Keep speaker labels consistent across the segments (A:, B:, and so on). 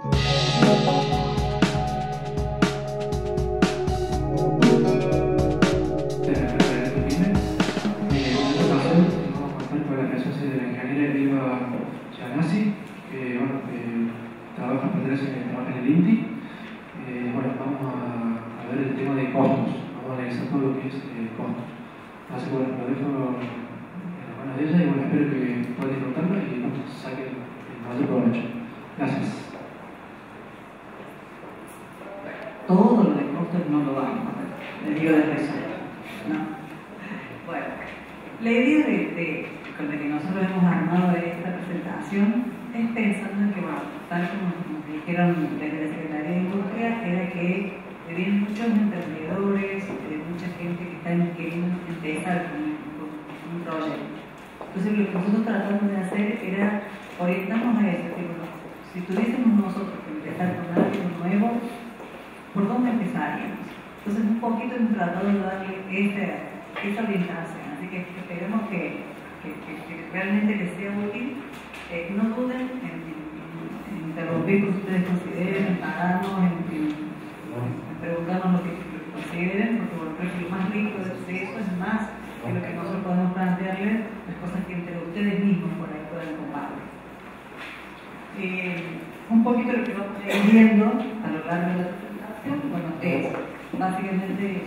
A: Trabaja en el INTI. Bueno, vamos a ver el tema de costos. Vamos a analizar todo lo que es costos. Así que bueno, lo dejo en las manos de ella y bueno, espero que puedan disfrutarlo y bueno, saquen el mayor provecho. Gracias.
B: Todo lo de costos no lo vamos a ver. Les digo de resumen. ¿No? Bueno, la idea con la que nosotros hemos armado esta presentación es pensando en que, bueno, tal como nos dijeron desde la Secretaría de Industria, era que vienen muchos emprendedores, mucha gente que está queriendo empezar con un proyecto. Entonces, lo que nosotros tratamos de hacer era orientarnos a eso. Tipo, si tuviésemos nosotros que empezar con algo nuevo, ¿por dónde empezaríamos? Entonces, un poquito hemos tratado de darle esa orientación. Así que esperemos que realmente les sea útil. No duden en interrumpir lo que ustedes consideren, en pararnos, en preguntarnos lo que consideren, porque bueno, creo que lo más rico de eso es más que lo que nosotros podemos plantearles, las cosas que entre ustedes mismos por ahí pueden compartir. Un poquito lo que vamos a ir viendo a lo largo de la presentación, bueno, es básicamente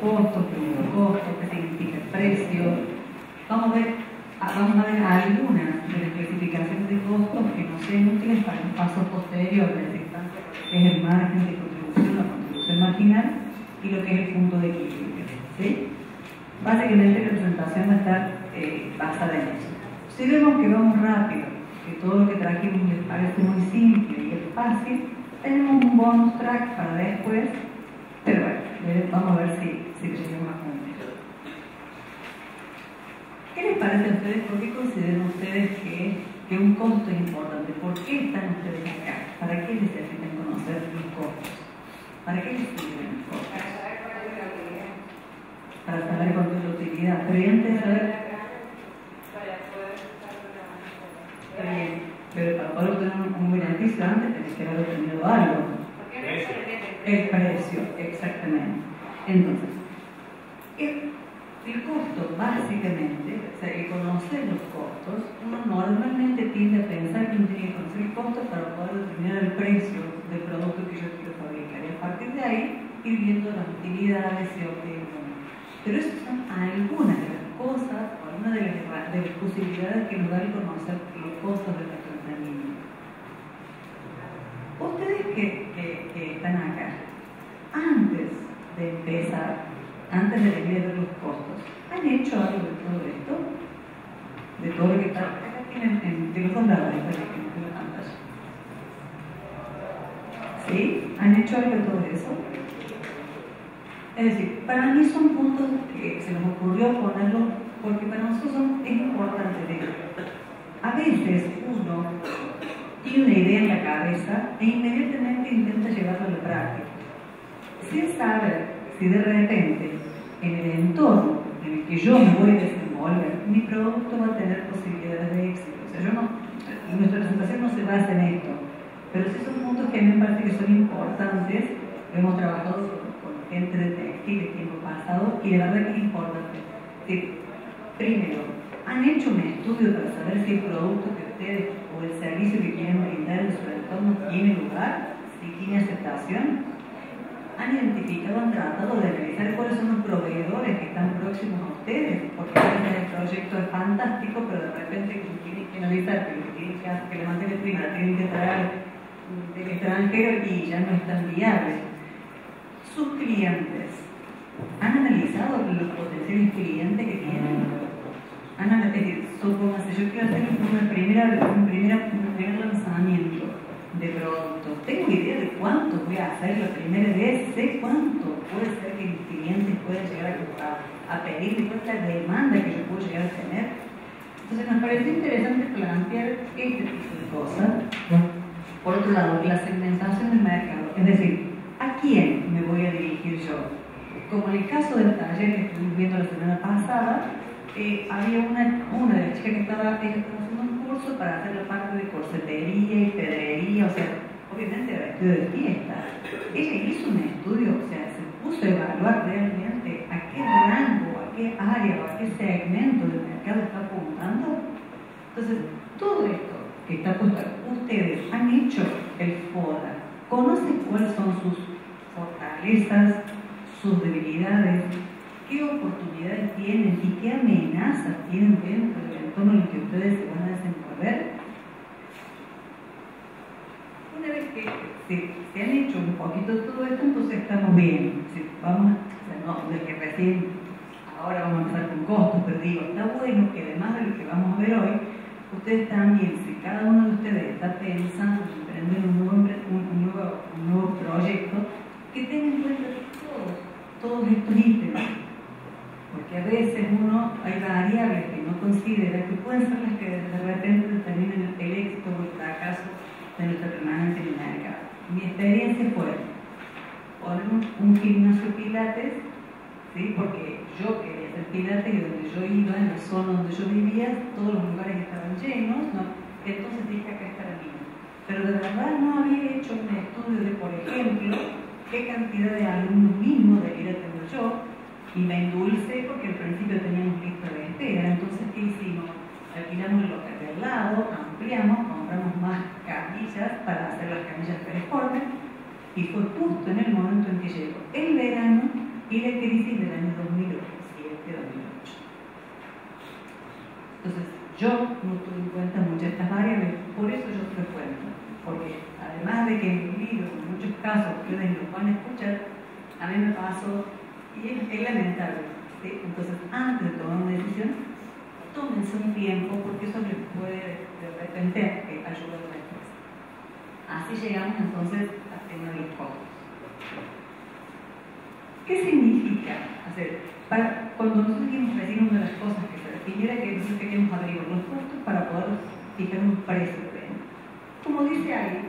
B: costos, primero costos, qué significa el precio. Vamos a ver algunas de las clasificaciones de costos que nos sean útiles para un paso posterior, que es el margen de contribución, la contribución marginal y lo que es el punto de equilibrio. ¿Sí? Básicamente la presentación va a estar basada en eso. Si vemos que vamos rápido, que todo lo que trajimos les parece muy simple y es fácil, tenemos un bonus track para después, pero bueno, vamos a ver si llegamos a juntos. ¿Qué les parece a ustedes? ¿Por qué consideran ustedes que un costo es importante? ¿Por qué están ustedes acá? ¿Para qué necesitan conocer los costos? ¿Para qué les sirven los costos? Para saber cuál es la utilidad. Pero antes de saber... Está bien, pero para poder obtener un beneficio antes tenés que haber obtenido algo. El precio, exactamente. Entonces, el costo, básicamente, o sea, el conocer los costos, uno normalmente tiende a pensar que uno tiene que conocer el costo para poder determinar el precio del producto que yo quiero fabricar. Y a partir de ahí, ir viendo las utilidades y obtener. Pero esas son algunas de las cosas, o algunas de las posibilidades que nos dan conocer los costos de nuestro emprendimiento. Ustedes que están acá, antes de empezar, antes de venir a ver los costos, ¿han hecho algo de todo esto? De todo lo que está acá tienen de los dos lados en la pantalla. ¿Sí? ¿Han hecho algo de todo eso? Es decir, para mí son puntos que se nos ocurrió ponerlos porque para nosotros es importante. A veces uno tiene una idea en la cabeza e inmediatamente intenta llevarla a la práctica, sin saber si de repente en el entorno en el que yo me voy a desenvolver, mi producto va a tener posibilidades de éxito. O sea, nuestra presentación no se basa en esto, pero sí son puntos que a mí me parece que son importantes. Hemos trabajado con gente de textil de tiempo pasado y de verdad que es importante. Primero, ¿han hecho un estudio para saber si el producto que ustedes o el servicio que quieren brindar en su entorno tiene lugar? ¿Si tiene aceptación? ¿Han identificado, han tratado de analizar cuáles son los proveedores que están próximos a ustedes? Porque a veces el proyecto es fantástico, pero de repente tienen que analizar que lo que tienen que hacer, que la materia prima la tienen que traer del extranjero y ya no es tan viable. Sus clientes, ¿han analizado los potenciales clientes que tienen? Es decir, supóngase, yo quiero hacer un primer lanzamiento de producto. Tengo idea de cuánto voy a hacer la primera vez, sé cuánto puede ser que mis clientes puedan llegar a pedir, y cuál es la demanda que yo puedo llegar a tener. Entonces nos pareció interesante plantear este tipo de cosas. Por otro lado, la segmentación del mercado, es decir, ¿a quién me voy a dirigir yo? Como en el caso del taller que estuvimos viendo la semana pasada, había una de las chicas que estaba haciendo un curso para hacer la parte de corsetería y pedrería, o sea, vestido de fiesta. Ella hizo un estudio, o sea, se puso a evaluar realmente a qué rango, a qué área o a qué segmento del mercado está apuntando. Entonces, todo esto que está puesto, ustedes han hecho el FODA, conocen cuáles son sus fortalezas, sus debilidades, qué oportunidades tienen y qué amenazas tienen dentro del entorno en el que ustedes se van a desenvolver. Una vez que se han hecho un poquito de todo esto, entonces estamos bien. Vamos, no es que recién ahora vamos a empezar con costos, pero digo, está bueno que además de lo que vamos a ver hoy, ustedes también, si cada uno de ustedes está pensando en emprender un nuevo proyecto, que tengan en cuenta todos estos ítems. Porque a veces hay variables que no considera que pueden ser las que de repente determinan el éxito o el fracaso de nuestra permanencia en el mercado. Mi experiencia fue poner un gimnasio pilates, ¿sí? Porque yo quería hacer pilates y donde yo iba, en la zona donde yo vivía, todos los lugares estaban llenos, ¿no? Entonces dije, acá está la mina. Pero de verdad no había hecho un estudio de, por ejemplo, qué cantidad de alumnos mínimos debería tener yo, y me endulcé porque al principio teníamos lista de espera. Entonces, ¿qué hicimos? Alquilamos el local de al lado, ampliamos, compramos más camillas para hacer las camillas Performance, y fue justo en el momento en que llegó el verano y la crisis del año 2007-2008. Entonces, yo no tuve en cuenta muchas de estas variables, por eso yo tuve cuenta, porque además de que en mi libro, en muchos casos, ustedes lo van a escuchar, a mí me pasó, y es lamentable, ¿sí? Entonces, antes de tomar una decisión, tómense un tiempo, porque eso les puede de repente ayudar después. Así llegamos entonces al tema de los costos. ¿Qué significa hacer? Cuando nosotros dijimos recién, una de las cosas que se definiera que nosotros queríamos abrir los costos para poder fijar un precio de venta. Como dice ahí,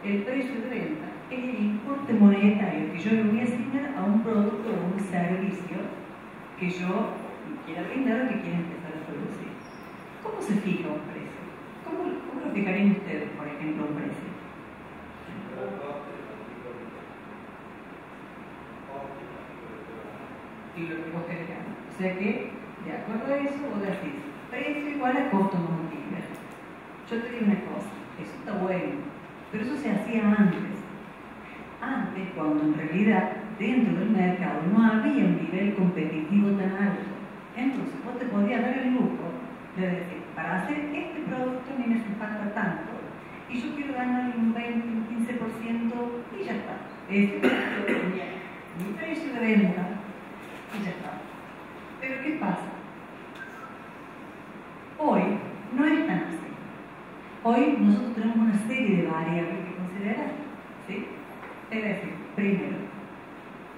B: el precio de venta es el importe monetario que yo le voy a asignar a un producto o un servicio que yo quiera brindar o que quiera empezar a producir. ¿Cómo se fija un precio? ¿Cómo lo fijarían ustedes, por ejemplo, un precio? Y lo que vos querés. O sea que, de acuerdo a eso, vos decís, precio igual a costo multiplicar. Yo te digo una cosa, eso está bueno, pero eso se hacía antes. Antes, cuando en realidad dentro del mercado no había un nivel competitivo tan alto. Entonces vos te podías dar el lujo de decir, para hacer este producto a mí me hace falta tanto y yo quiero ganar un 20, un 15% y ya está. Ese es mi precio de venta y ya está. Pero ¿qué pasa? Hoy no es tan así. Hoy nosotros tenemos una serie de variables que considerar, ¿sí? Es decir, primero,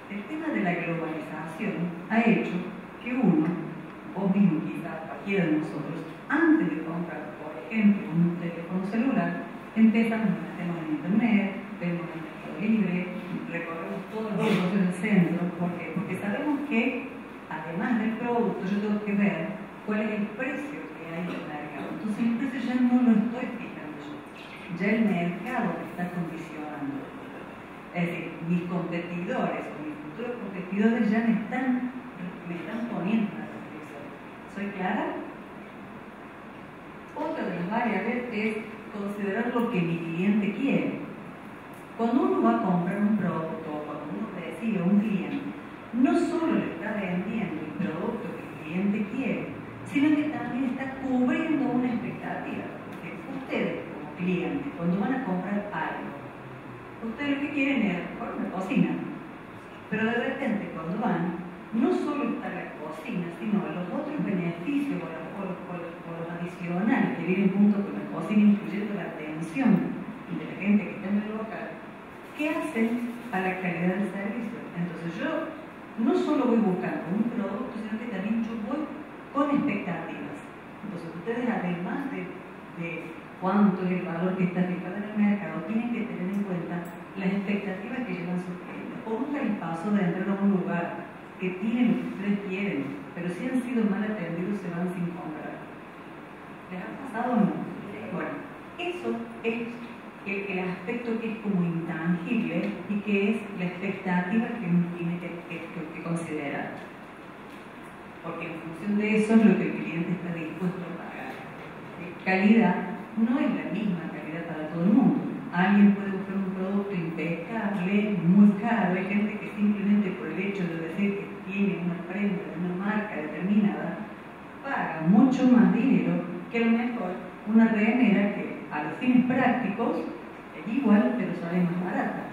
B: el tema de la globalización ha hecho que vos mismo quizás, cualquiera de nosotros, antes de comprar, por ejemplo, un teléfono celular, empezamos a meternos en internet, vemos el Mercado Libre, recorremos todos los negocios del centro. ¿Por qué? Porque sabemos que, además del producto, yo tengo que ver cuál es el precio que hay en el mercado. Entonces el precio ya no lo estoy fijando yo, ya el mercado me está condicionando. Es decir, mis competidores o mis futuros competidores ya me están poniendo una restricción. ¿Soy clara? Otra de las variables es considerar lo que mi cliente quiere. Cuando uno va a comprar un producto o cuando uno recibe a un cliente, no solo le está vendiendo el producto que el cliente quiere, sino que también está cubriendo una expectativa. Porque ustedes, como clientes, cuando van a comprar algo, ustedes lo que quieren es una cocina, pero de repente cuando van, no solo está la cocina, sino los otros beneficios o los adicionales que vienen junto con la cocina, incluyendo la atención de la gente que está en el local, ¿qué hacen a la calidad del servicio? Entonces yo no solo voy buscando un producto, sino que también yo voy con expectativas. Entonces ustedes, además de cuánto es el valor que está fijado en el mercado, tienen que tener en cuenta las expectativas que llevan sus clientes. Ponga el paso de entrar a un lugar que tiene lo que ustedes quieren, pero si han sido mal atendidos se van sin comprar. ¿Les ha pasado o no? Bueno, eso es el aspecto que es como intangible y que es la expectativa que uno tiene que considerar. Porque en función de eso es lo que el cliente está dispuesto a pagar. Calidad no es la misma calidad para todo el mundo. Alguien puede buscar un producto impecable, muy caro. Hay gente que simplemente por el hecho de decir que tiene una prenda de una marca determinada, paga mucho más dinero que a lo mejor una remera que a los fines prácticos es igual, pero sale más barata.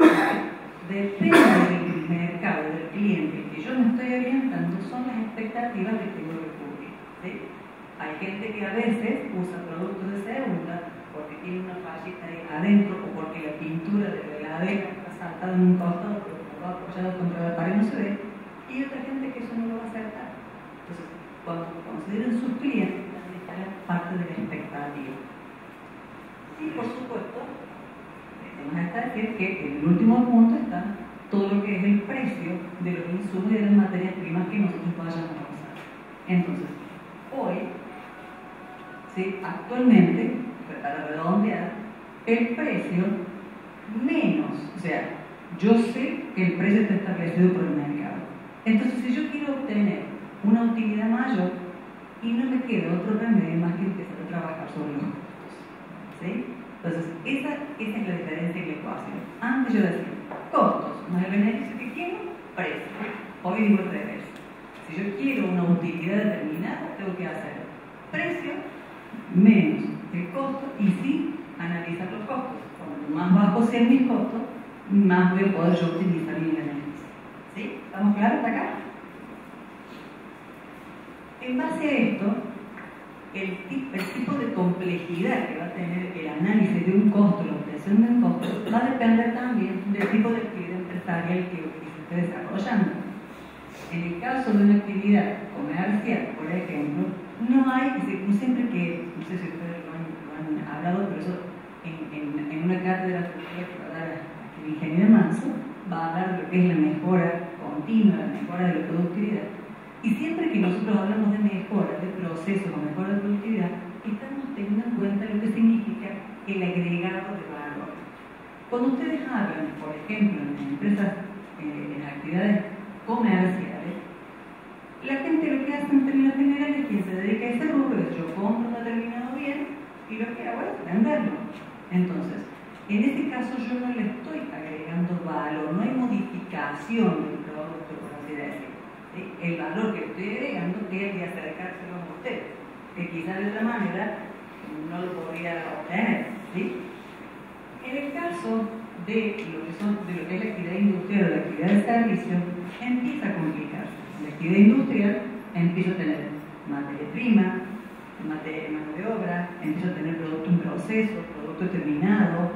B: Depende del mercado, del cliente, que yo me estoy orientando, son las expectativas que tengo que cubrir. ¿Sí? Hay gente que a veces usa productos de segunda porque tiene una fallita ahí adentro o porque la pintura de la heladera está saltada en un costado pero está apoyado contra la pared no se ve, y otra gente que eso no lo va a aceptar. Entonces, cuando consideren sus clientes, también está la parte de la expectativa. Sí, por supuesto, tenemos hasta decir que en el último punto está todo lo que es el precio de los insumos y de las materias primas que nosotros vayamos a usar. Entonces, hoy, ¿sí? Actualmente, para redondear, el precio menos, o sea, yo sé que el precio está establecido por el mercado. Entonces, si yo quiero obtener una utilidad mayor, y no me queda otro remedio más que empezar a trabajar sobre los costos. ¿Sí? Entonces, esa es la diferencia en la ecuación. Antes yo decía, costos más el beneficio que quiero, precio. Hoy digo al revés. Si yo quiero una utilidad determinada, tengo que hacer precio menos el costo y sí analizar los costos. Cuanto más bajos sean mis costos, más voy a poder yo optimizar mi beneficio. ¿Sí? ¿Estamos claros hasta acá? En base a esto, el tipo de complejidad que va a tener el análisis de un costo, la obtención de un costo, va a depender también del tipo de actividad empresarial que se esté desarrollando. En el caso de una actividad comercial, por ejemplo, no hay, siempre que, no sé si ustedes lo han hablado, pero eso en una cátedra que va a dar el ingeniero Manso, va a hablar de lo que es la mejora continua, la mejora de la productividad. Y siempre que nosotros hablamos de mejora de procesos o mejora de productividad, estamos teniendo en cuenta lo que significa el agregado de valor. Cuando ustedes hablan, por ejemplo, en empresas, en actividades comerciales, la gente lo que hace en términos generales, quien se dedica a ese rubro, es yo compro un determinado bien y lo que hago es venderlo. Entonces, en este caso yo no le estoy agregando valor, no hay modificación del producto, por así decirlo. ¿Sí? El valor que estoy agregando es de acercárselo a usted, que quizás de otra manera no lo podría obtener. ¿Sí? En el caso de lo que es la actividad industrial o la actividad de servicio, empieza a complicarse. La actividad industrial empieza a tener materia prima, mano de obra, empieza a tener producto en proceso, producto terminado,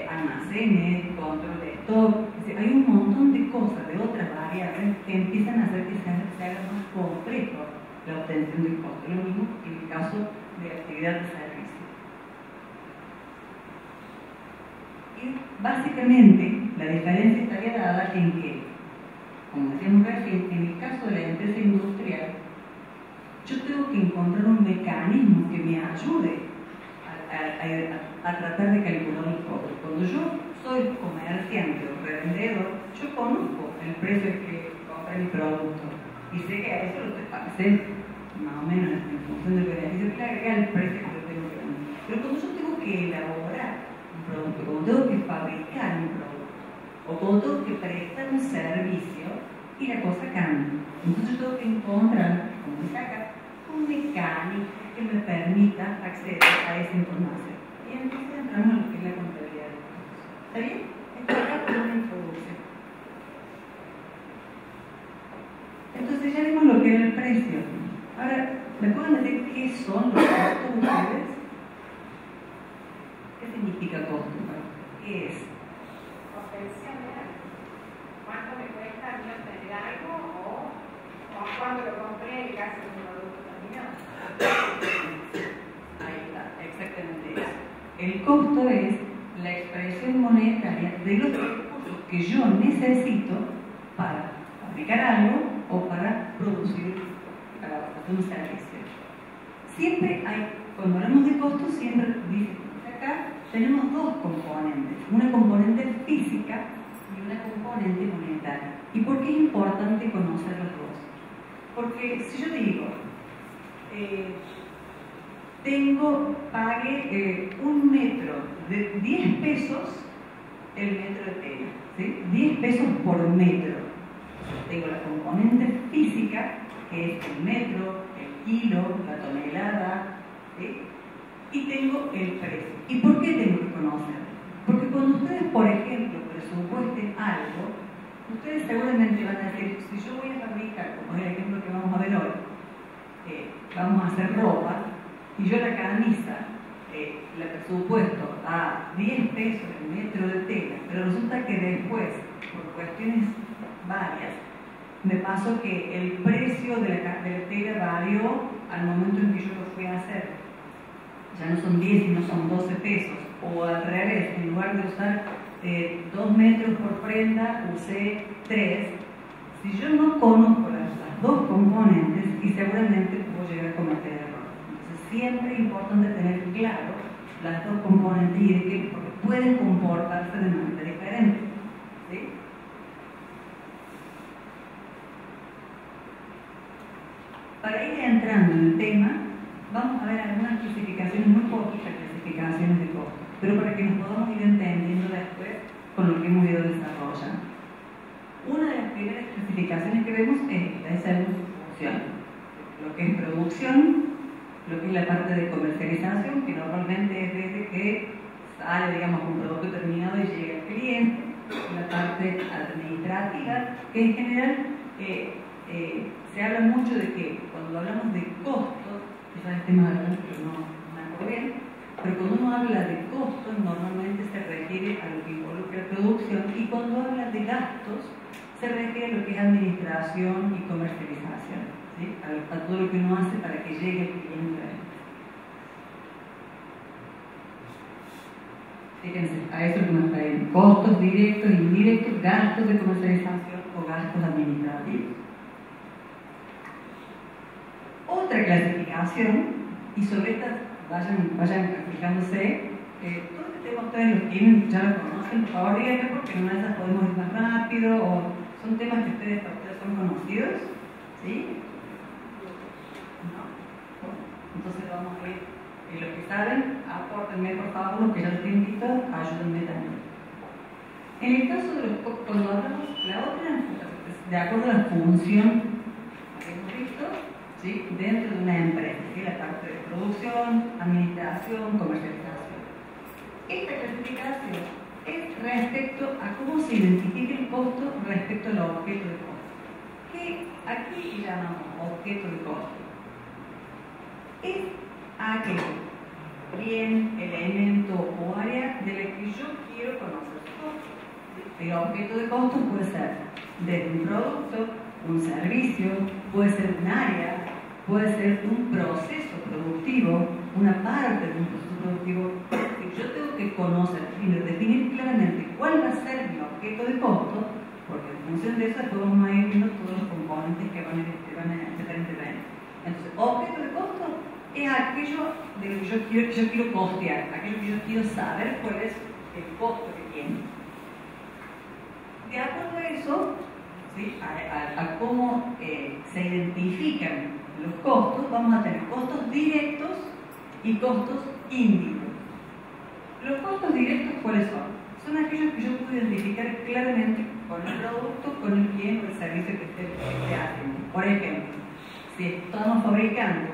B: almacenes, control de stock. Hay un montón de cosas, de otras variables que empiezan a hacer que se haga más complejo la obtención del costo. Lo mismo que en el caso de la actividad de servicio. Y básicamente la diferencia estaría dada en que, como decíamos recién, en el caso de la empresa industrial, yo tengo que encontrar un mecanismo que me ayude a tratar de calcular los costos. Cuando yo soy comerciante o revendedor, yo conozco el precio que compré mi producto y sé que a eso lo sé más o menos en función del beneficio que le agrega el precio que yo tengo que vender. Pero cuando yo tengo que elaborar un producto, cuando tengo que fabricar un producto o cuando tengo que prestar un servicio, y la cosa cambia. Entonces yo tengo que encontrar, como dice acá, un mecanismo que me permita acceder a esa información. Y entonces entramos en lo que es la contabilidad de costos. ¿Está bien? Esto acá es una introducción. Entonces ya vimos lo que era el precio. Ahora, ¿me pueden decir qué son los costos ustedes? ¿Qué significa costo? ¿Qué es?
C: Obtención de algo. ¿Cuánto me cuesta a mí obtener algo o cuánto lo compré y casi un producto terminado?
B: Ahí está, exactamente eso. El costo es la expresión monetaria de los recursos que yo necesito para fabricar algo o para producir un servicio. Siempre hay, cuando hablamos de costos, siempre dice acá tenemos dos componentes, una componente física y una componente monetaria. ¿Y por qué es importante conocer los dos? Porque si yo te digo, pagué 1 metro de 10 pesos el metro de tela, ¿sí? 10 pesos por metro. Tengo la componente física, que es el metro, el kilo, la tonelada, ¿sí? Y tengo el precio. ¿Y por qué tengo que conocerlo? Porque cuando ustedes, por ejemplo, presupuesten algo, ustedes seguramente van a decir, si yo voy a fabricar, como es el ejemplo que vamos a ver hoy, vamos a hacer ropa, y yo la camisa la presupuesto a 10 pesos el metro de tela, pero resulta que después, por cuestiones varias, me pasó que el precio de la tela varió al momento en que yo lo fui a hacer. Ya no son 10, sino son 12 pesos. O al revés, en lugar de usar 2 metros por prenda, usé 3. Si yo no conozco las dos componentes, y seguramente puedo llegar a cometer errores. Entonces siempre es importante tener claro las dos componentes y de qué, porque pueden comportarse de manera diferente. ¿Sí? Para ir entrando en el tema, vamos a ver algunas clasificaciones, muy poquitas clasificaciones de costos, pero para que nos podamos ir entendiendo después con lo que hemos ido desarrollando. Una de las primeras clasificaciones que vemos es esta, es la función. Lo que es producción, lo que es la parte de comercialización, que normalmente es desde que sale, digamos, un producto terminado y llega al cliente, la parte administrativa, que en general se habla mucho de que cuando hablamos de costos, quizás estemos hablando, pero no me acuerdo bien, pero cuando uno habla de costos, normalmente se refiere a lo que involucra producción, y cuando habla de gastos, se refiere a lo que es administración y comercialización, ¿sí? A todo lo que uno hace para que llegue el cliente. Fíjense, a eso que nos traen costos directos, indirectos, gastos de comercialización o gastos administrativos. Otra clasificación, y sobre esta vayan fijándose, todo este tema ustedes los tienen, ya lo conocen, por favor díganme, porque en una de esas podemos ir más rápido, o son temas que ustedes son conocidos, ¿sí? ¿No? Bueno, entonces vamos a ir, los que saben, apórtenme por favor, los que ya lo tienen visto, ayúdenme también. En el caso de los costos, cuando hablamos, la otra, de acuerdo a la función que hemos visto, ¿sí? Dentro de una empresa, ¿sí? La parte de producción, administración, comercialización. Esta clasificación es respecto a cómo se identifica el costo respecto al objeto de costo. ¿Qué aquí llamamos objeto de costo? Es aquel bien, elemento o área de la que yo quiero conocer su costo. El objeto de costo puede ser desde un producto, un servicio, puede ser un área, puede ser un proceso productivo, una parte de un proceso productivo. Yo tengo que conocer y definir claramente cuál va a ser mi objeto de costo, porque en función de eso después vamos a ir viendo todos los componentes que van a intervenir. Entonces, objeto de costo es aquello de lo que yo quiero costear, aquello que yo quiero saber cuál es el costo que tiene. De acuerdo a eso, ¿sí? a cómo se identifican los costos, vamos a tener costos directos y costos indirectos. Los costos directos, ¿cuáles son? Son aquellos que yo puedo identificar claramente con el producto, con el bien o el servicio que esté haciendo. Por ejemplo, si estamos fabricando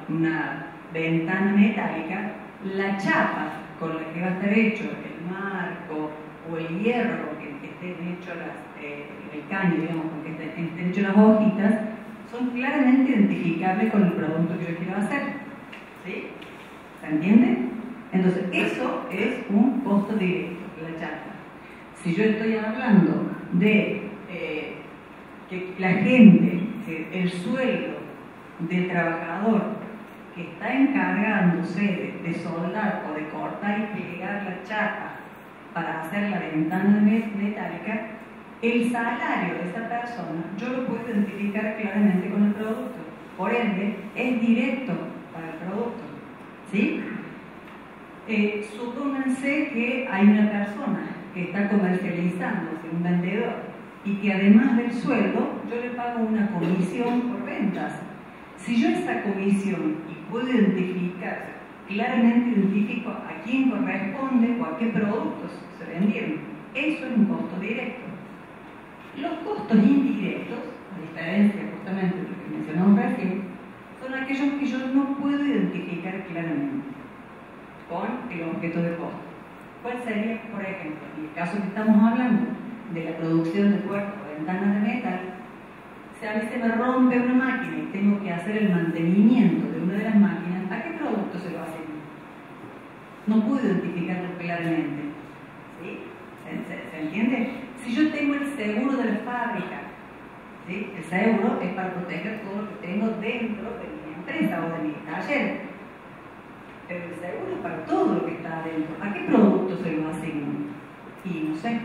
B: una ventana metálica, la chapa con la que va a estar hecho el marco o el hierro con que estén hechos el caño, digamos, con que estén hechas las hojitas, son claramente identificables con el producto que yo quiero hacer. ¿Sí? ¿Se entiende? Entonces, eso es un costo directo, la chapa. Si yo estoy hablando de que la gente, el sueldo del trabajador que está encargándose de soldar o de cortar y plegar la chapa para hacer la ventana metálica, el salario de esa persona yo lo puedo identificar claramente con el producto. Por ende, es directo para el producto. ¿Sí? Supónganse que hay una persona que está comercializando, un vendedor, y que además del sueldo, yo le pago una comisión por ventas. Si yo esa comisión y puedo identificar, claramente identifico a quién corresponde o a qué productos se vendieron, eso es un costo directo. Los costos indirectos, a diferencia justamente de lo que mencionamos recién, son aquellos que yo no puedo identificar claramente con el objeto de costo. ¿Cuál sería, por ejemplo, en el caso que estamos hablando de la producción de puertas o ventanas de metal? Si a mí se me rompe una máquina y tengo que hacer el mantenimiento de una de las máquinas, ¿a qué producto se lo asigno? No puedo identificarlo claramente. ¿Sí? ¿Se entiende? Si yo tengo el seguro de la fábrica, ¿sí? El seguro es para proteger todo lo que tengo dentro de mi empresa o de mi taller. Pero el seguro es para todo lo que está adentro. ¿A qué producto se lo asigno? Y no sé.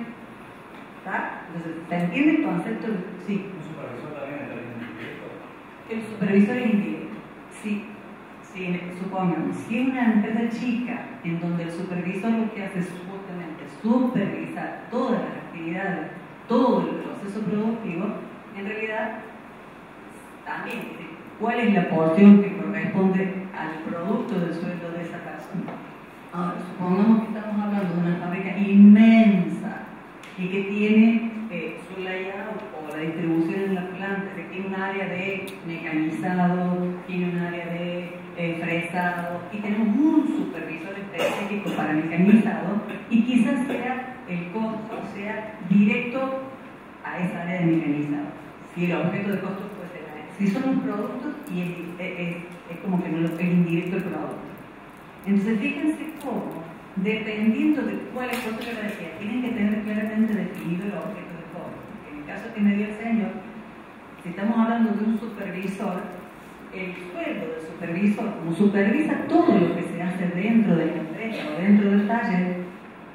B: ¿Está? Entonces, ¿se entiende el concepto? Sí.
D: ¿Un supervisor también está indirecto?
B: El supervisor es indirecto. Sí. Sí, supongamos, si es una empresa chica en donde el supervisor lo que hace es justamente supervisar todas las actividades, todo el proceso productivo, en realidad también cuál es la porción que corresponde al producto del sueldo de esa persona. Ahora, supongamos que estamos hablando de una fábrica inmensa y que tiene su layout o la distribución en la planta, que tiene un área de mecanizado, tiene un área de fresado, y tenemos un supervisor específico para mecanizado, y quizás sea el costo sea directo a esa área de mecanizado, si el objeto de costo fuese la área. Si son los productos, y es como que no es indirecto el producto. Entonces fíjense cómo, dependiendo de cuál es el costo que decía, tienen que tener claramente definido el objeto de costo. En el caso que me dio el señor, si estamos hablando de un supervisor, el sueldo del supervisor, como supervisa todo lo que se hace dentro de la empresa o dentro del taller,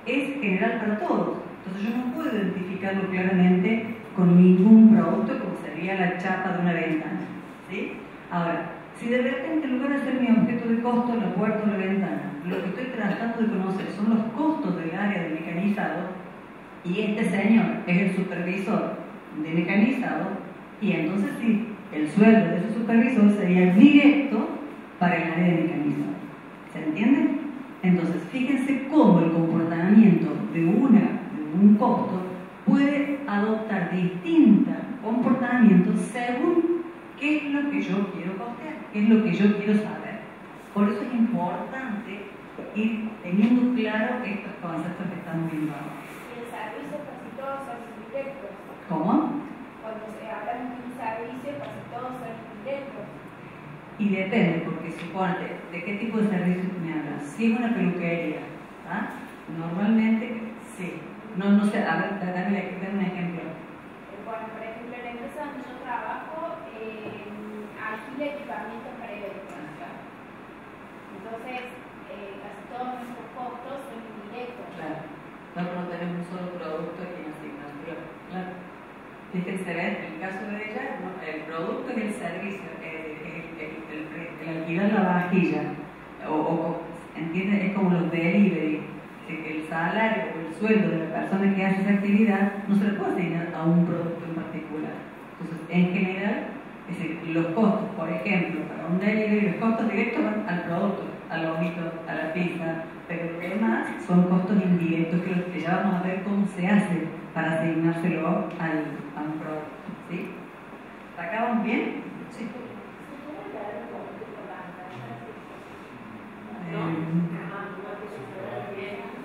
B: es general para todos. Entonces yo no puedo identificarlo claramente con ningún producto como sería la chapa de una ventana. ¿Sí? Ahora, si de repente en lugar de ser mi objeto de costo la puerta o la ventana, lo que estoy tratando de conocer son los costos del área de mecanizado, y este señor es el supervisor de mecanizado, y entonces sí, el sueldo de ese supervisor sería directo para el área de mecanizado. ¿Se entiende? Entonces, fíjense cómo el comportamiento de un costo puede adoptar distintos comportamientos según qué es lo que yo quiero costear, qué es lo que yo quiero saber. Por eso es importante ir teniendo claro estos conceptos que estamos viendo ahora.
C: Y el servicio casi todos son indirectos.
B: ¿Cómo?
C: Cuando se habla de un servicio, casi todos son indirectos.
B: Y depende, porque suponte, ¿de qué tipo de servicio me hablas? Si es una peluquería, ¿ah? Normalmente sí. No sé, a ver, dame un ejemplo.
C: Bueno, por ejemplo, en la empresa donde yo trabajo, alquila equipamientos para eventos. Entonces, casi todos nuestros costos son indirectos.
B: Claro. No tenemos un solo producto que nos asignan. Claro. Fíjense, en el caso de ella, ¿no? El producto es el servicio, el alquilar la vajilla, ¿entiendes? Es como los delivery, que el salario o el sueldo de la persona que hace esa actividad no se le puede asignar a un producto en particular. Entonces, en general, es decir, los costos, por ejemplo, para un delivery, los costos directos van al producto, al lomito, a la pizza, pero lo demás son costos indirectos que ya vamos a ver cómo se hace para asignárselo a un producto. ¿Sí? ¿Acá vamos bien? Sí.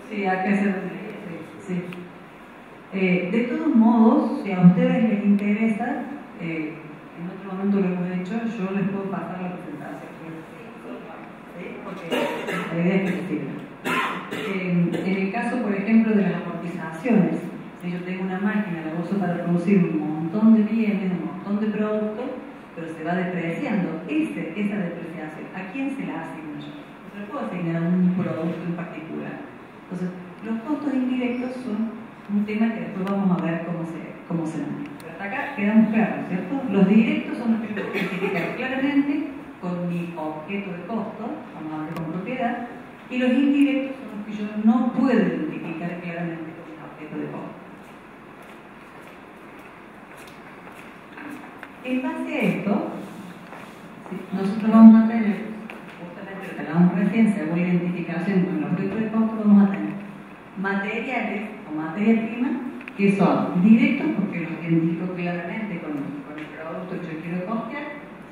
B: Sí, acá se sí. De todos modos, si a ustedes les interesa, en otro momento lo hemos hecho, yo les puedo pasar la presentación. ¿Sí? Porque la idea es que les sirva. En el caso, por ejemplo, de las amortizaciones, si yo tengo una máquina, la uso para producir un montón de bienes, un montón de productos, pero se va depreciando, esa depreciación, ¿a quién se la asigno yo? No se le puedo asignar a un producto en particular. Entonces, los costos indirectos son un tema que después vamos a ver cómo se dan. Pero hasta acá quedamos claros, ¿cierto? Los directos son los que puedo identificar claramente con mi objeto de costo, vamos a ver con propiedad, Y los indirectos son los que yo no puedo identificar claramente como un objeto de costo. En base a esto, nosotros vamos a tener, justamente lo que hablábamos recién, según la identificación con los objetos de costo, vamos a tener materiales o materia prima que son directos, porque los identifico claramente con el producto que yo quiero costear,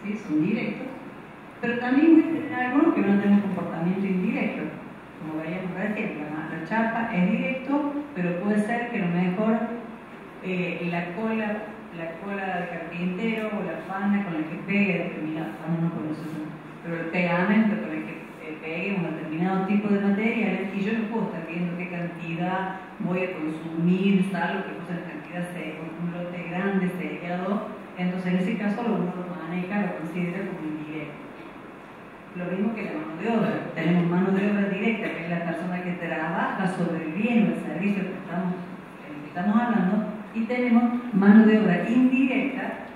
B: ¿sí? Son directos, pero también voy a tener algunos que van a tener un comportamiento indirecto, como veíamos recién. La chapa es directo, pero puede ser que a lo mejor la cola del carpintero o la fana con la que pegue determinado, no por eso, pero el pegamento con el que peguemos determinado tipo de materiales, y yo no puedo estar viendo qué cantidad voy a consumir, salvo que puse en cantidad un lote grande, sellado. Entonces en ese caso uno lo maneja, lo considera como indirecto. Lo mismo que la mano de obra. Tenemos mano de obra directa, que es la persona que trabaja sobre el bien o el servicio del que estamos hablando, y tenemos mano de obra indirecta,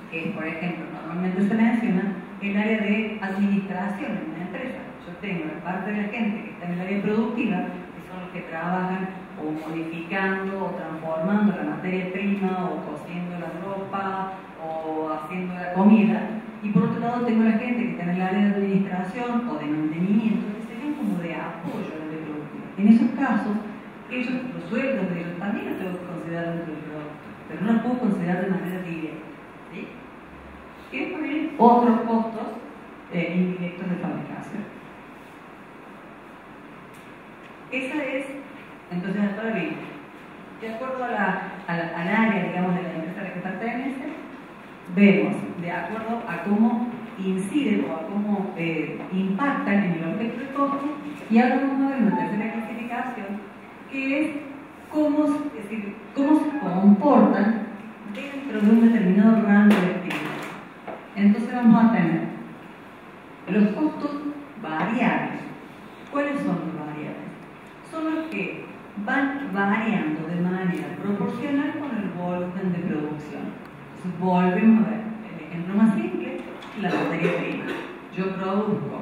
B: que por ejemplo normalmente se menciona el área de administración en una empresa. Yo tengo la parte de la gente que está en el área productiva, que son los que trabajan o modificando o transformando la materia prima o cosiendo la ropa o haciendo la comida, y por otro lado tengo la gente que está en el área de administración o de mantenimiento, que serían como de apoyo a la área productiva. En esos casos, los sueldos de ellos también los tengo que considerar dentro del producto, pero no los puedo considerar de manera directa, ¿sí? Y después vienen otros costos indirectos de fabricación. Esa es, entonces, hasta ahora bien, de acuerdo al área, digamos, de la empresa a la que pertenece, vemos, de acuerdo a cómo inciden o a cómo impactan en el objeto de costo, y ahora vamos a ver una tercera clasificación, que es cómo se comportan dentro de un determinado rango de actividad. Entonces vamos a tener los costos variables. ¿Cuáles son los variables? Son los que van variando de manera proporcional con el volumen de producción. Entonces volvemos a ver el ejemplo más simple, la materia prima. Yo produzco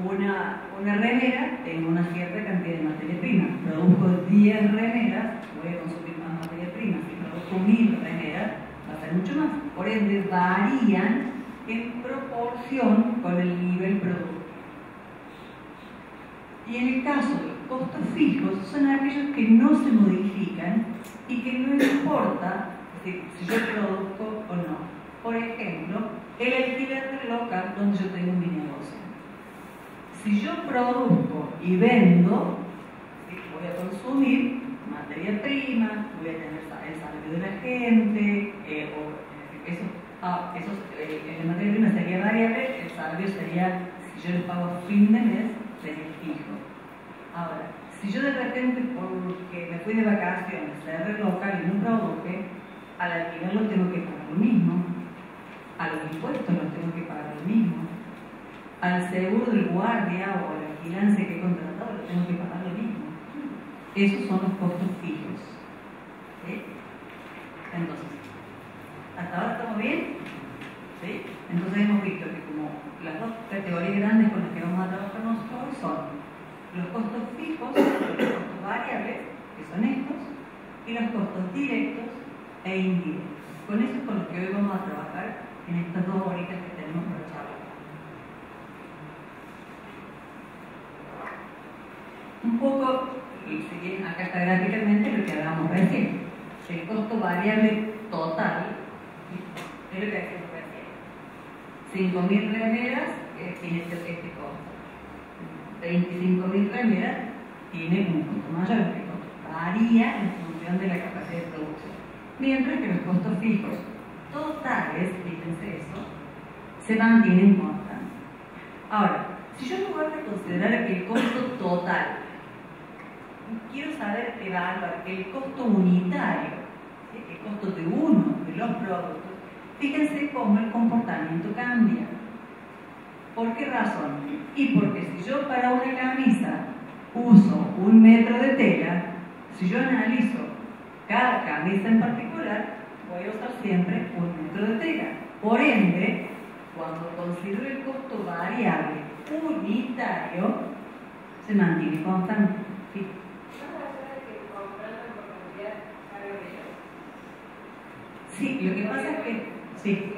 B: una remera, tengo una cierta cantidad de materia prima. Produzco 10 remeras, voy a consumir más materia prima. Si produzco 1000 remeras, va a ser mucho más. Por ende, varían en proporción con el nivel productivo. Y en el caso de los costos fijos, son aquellos que no se modifican y que no importa si yo produzco o no. Por ejemplo, el alquiler del local donde yo tengo mi negocio. Si yo produzco y vendo, voy a consumir materia prima, voy a tener el salario de la gente, la materia prima sería variable, el salario sería, si yo les pago a fin de mes, sería fijo. Ahora, si yo de repente, porque me fui de vacaciones, cerré el local y no produje, al alquiler lo tengo que pagar lo mismo, a los impuestos lo tengo que pagar lo mismo, al seguro del guardia o a la vigilancia que he contratado lo tengo que pagar lo mismo. Esos son los costos fijos. ¿Sí? Entonces, ¿hasta ahora estamos bien? ¿Sí? Entonces hemos visto que como las dos categorías grandes con las que vamos a trabajar nosotros hoy son los costos fijos, los costos variables, que son estos, y los costos directos e indirectos. Con eso es con lo que hoy vamos a trabajar en estas 2 horitas que tenemos para charlar. Un poco, si bien acá está gráficamente lo que hablábamos recién, el costo variable total es lo que decimos recién. 5.000 remeras tiene este costo. 25.000 remeras tiene un costo mayor. El costo varía en función de la capacidad de producción. Mientras que los costos fijos totales, fíjense eso, se mantienen constantes. Ahora, si yo en lugar de considerar el costo total, quiero saber evaluar el costo unitario, ¿sí? El costo de uno de los productos, fíjense cómo el comportamiento cambia. ¿Por qué razón? Y porque si yo para una camisa uso 1 metro de tela, si yo analizo cada camisa en particular, voy a usar siempre 1 metro de tela. Por ende, cuando considero el costo variable unitario, se mantiene constante. Sí. Sí, lo que pasa es que sí.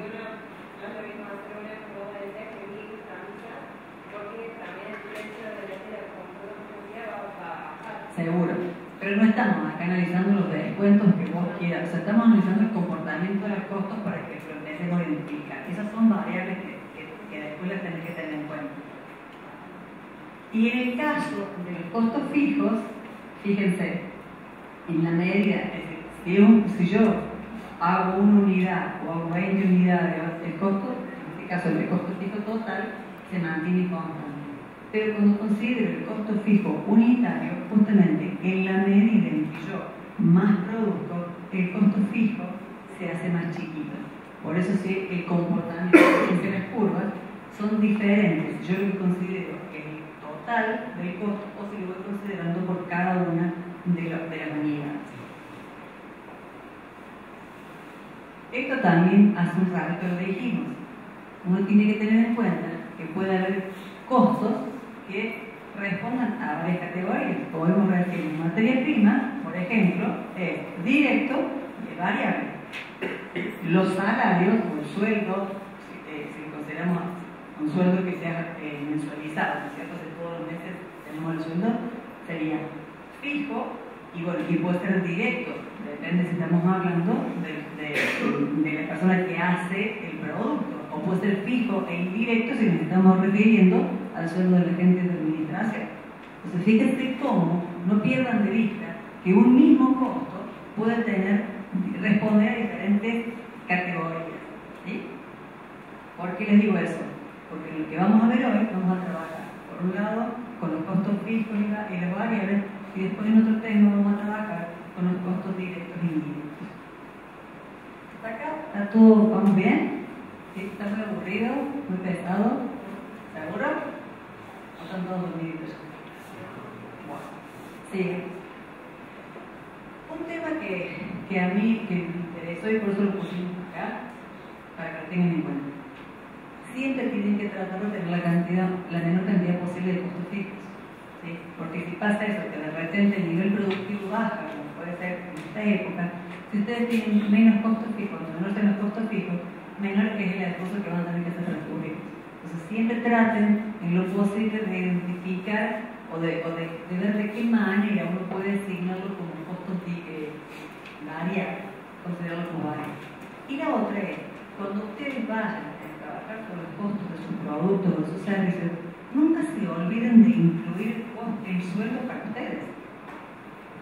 B: Seguro, pero no estamos acá analizando los descuentos que vos quieras, o sea, estamos analizando el comportamiento de los costos para que lo empecemos a identificar. Esas son variables que después las tenés que tener en cuenta. Y en el caso de los costos fijos, fíjense, en la medida, es decir, si yo hago una unidad o hago 20 unidades, el costo, en este caso el costo fijo total, se mantiene constante. Pero cuando considero el costo fijo unitario, justamente en la medida en que yo más produzco, el costo fijo se hace más chiquito. Por eso sí, el comportamiento de las curvas son diferentes. Yo lo considero el total del costo o si lo voy considerando por cada una de las unidades. Esto también hace un rato lo dijimos. Uno tiene que tener en cuenta que puede haber costos que respondan a varias categorías. Podemos ver que en materia prima, por ejemplo, es directo y variable. Los salarios o el sueldo, si consideramos un sueldo que sea mensualizado, ¿no es cierto? Si todos los meses tenemos el sueldo, sería fijo y bueno, y puede ser directo, depende si estamos hablando de la persona que hace el producto, o puede ser fijo e indirecto si nos estamos refiriendo al sueldo de la gente de administración. Entonces fíjense cómo no pierdan de vista que un mismo costo puede responder a diferentes categorías. ¿Sí? ¿Por qué les digo eso? Porque en lo que vamos a ver hoy vamos a trabajar, por un lado, con los costos fijos y las variables, y después en otro tema vamos a trabajar con los costos directos e indirectos. ¿Hasta acá? ¿Está todo? ¿Vamos bien? ¿Sí? ¿Está muy aburrido? ¿Muy pesado? ¿Seguro? ¿O están todos dormidos? Sí. Un tema que a mí me interesó y por eso lo pusimos acá, para que lo tengan en cuenta. Siempre tienen que tratar de tener la menor cantidad posible de costos fijos. ¿Sí? Porque si pasa eso, que de repente el nivel productivo baja, como puede ser en esta época, si ustedes tienen menos costos fijos, menor de los costos fijos, menor es el esfuerzo que van a tener que hacer para cubrir. Entonces siempre traten en lo posible de identificar o de ver de qué manera uno puede asignarlo como costos variables, considerarlo como variables. Y la otra es, cuando ustedes vayan a trabajar con los costos de sus productos o de sus servicios, nunca se olviden de incluir el sueldo para ustedes.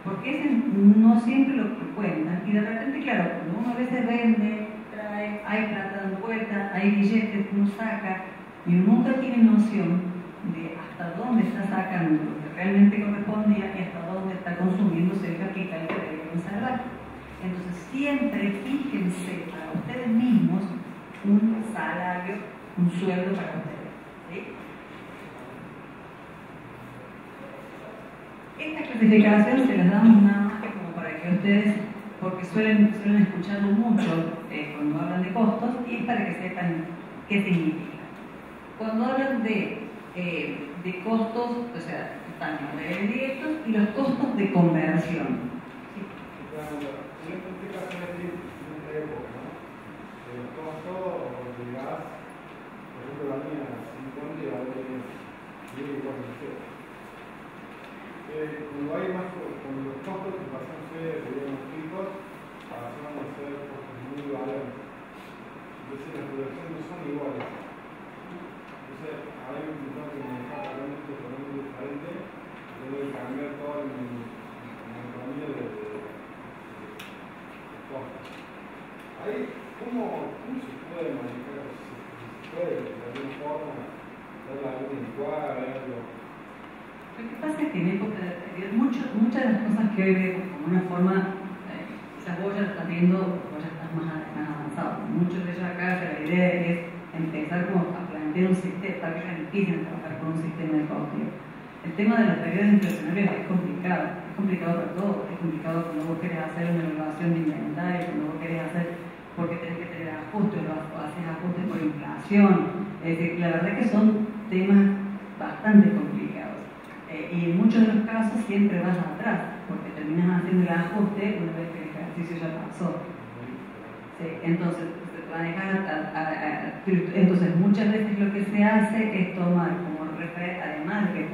B: Porque ese no siempre lo cuentan. Y de repente, claro, cuando uno a veces vende, trae, hay plata dando vuelta, hay billetes que uno saca, y uno nunca tiene noción de hasta dónde está sacando lo que realmente correspondía y hasta dónde está consumiéndose el capital que debe conservar. Entonces, siempre fíjense para ustedes mismos un salario, un sueldo para ustedes. ¿Sí? Esta clasificación se las damos nada más que como para que ustedes, porque suelen escucharlo mucho cuando hablan de costos, y es para que sepan qué significa. Cuando hablan de costos, o sea, están los materiales directos y los costos de conversión. ¿Sí?
D: En este caso es de esta época, ¿no? Los costos de gas, por ejemplo, la mía 50 y la otra 10 y 40. Cuando hay más, con los costos que pasan a ser más fijos, pasan a ser costos muy variables. Entonces las producciones no son iguales. Entonces hay un sistema que maneja realmente totalmente diferente, debe cambiar toda la economía de costos. Ahí, ¿cómo se puede manejar? ¿Se puede de alguna forma darle algún encuadre, algo?
B: Lo que pasa es que en época de muchas de las cosas que hoy vemos como una forma, quizás vos ya lo estás viendo, vos ya estás más avanzado. Muchos de ellos acá, la idea es empezar como a plantear un sistema, para que ellos empiecen a trabajar con un sistema de costeo. El tema de los periodos inflacionarios es complicado para todos. Es complicado cuando vos querés hacer una evaluación de inventario, cuando vos querés hacer, porque tenés que tener ajustes, o haces ajustes por inflación. Es decir, la verdad que son temas bastante complicados. Y y en muchos de los casos siempre vas atrás, porque terminas haciendo el ajuste una vez que el ejercicio ya pasó. Sí, entonces, entonces muchas veces lo que se hace es tomar como referencia, además de que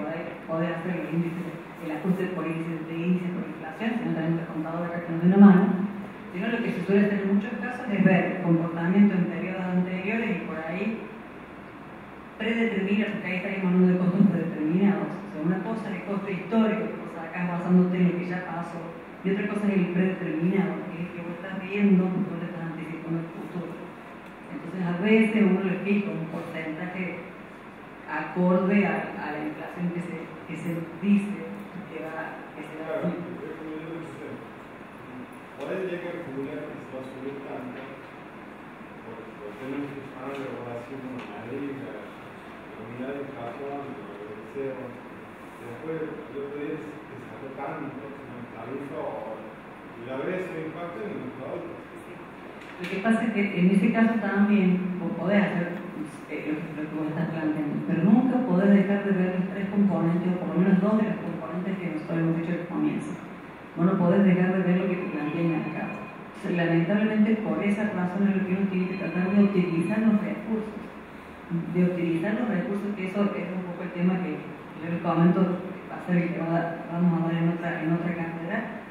B: poder hacer el ajuste por índice por inflación, sino también el contador que nos dé una mano, sino lo que se suele hacer en muchos casos es ver el comportamiento en periodos anteriores y por ahí predetermina, porque ahí estaríamos hablando de costos predeterminados. O sea, una cosa es el costo histórico, que vos sacás basándote en lo que ya pasó, y otra cosa es el predeterminado, que es que vos estás viendo, porque vos le estás anticipando el futuro. Entonces, a veces uno le fija un porcentaje acorde a la inflación que se dice que se va a subir.
D: Por ahí llega a acumular que se va a subir tanto, porque tenemos que pagar la elaboración de una ley, la unidad de inflación, el deseo. Después, el otro día se sacó tanto, se tarifa, y la vez se impacta en los productos.
B: Lo que pasa es que en ese caso también vos podés hacer lo que vos estás planteando, pero nunca podés dejar de ver los tres componentes, o por lo menos dos de los componentes que nosotros hemos dicho al comienzo. Vos no podés dejar de ver lo que te plantea en el mercado. O sea, lamentablemente, por esa razón es lo que uno tiene que tratar de optimizar los recursos. Que eso es un poco el tema que yo les comento, va a ser el que vamos a dar en otra cátedra.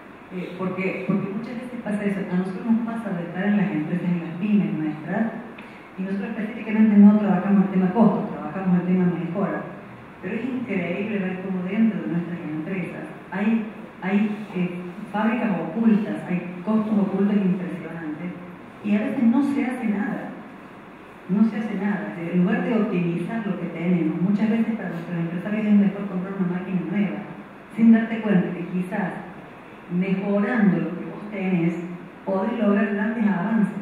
B: Porque muchas veces pasa eso, a nosotros nos pasa de estar en las empresas, en las pymes nuestras, y nosotros específicamente no trabajamos el tema costo, trabajamos el tema mejora. Pero es increíble ver cómo dentro de nuestras empresas hay fábricas ocultas, hay costos ocultos impresionantes, y a veces no se hace nada. No se hace nada. En lugar de optimizar lo que tenemos, muchas veces para nuestros empresarios es mejor comprar una máquina nueva, sin darte cuenta que quizás mejorando lo que vos tenés, podés lograr grandes avances.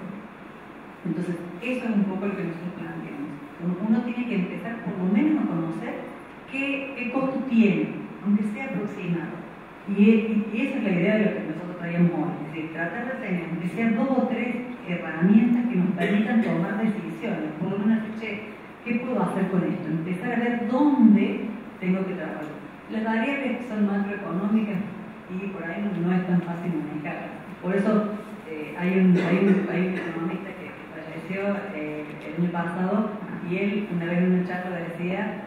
B: Entonces, eso es un poco lo que nosotros planteamos. Uno tiene que empezar por lo menos a conocer qué costo tiene, aunque sea aproximado. Y esa es la idea de lo que nosotros traíamos hoy. Es decir, tratar de tener, aunque sean 2 o 3 herramientas que nos permitan tomar decisiones. Por lo menos, ¿qué puedo hacer con esto? Empezar a ver dónde tengo que trabajar. Las variables que son macroeconómicas y por ahí no es tan fácil manejarlas. Por eso hay un economista que falleció el año pasado y él una vez en una charla decía,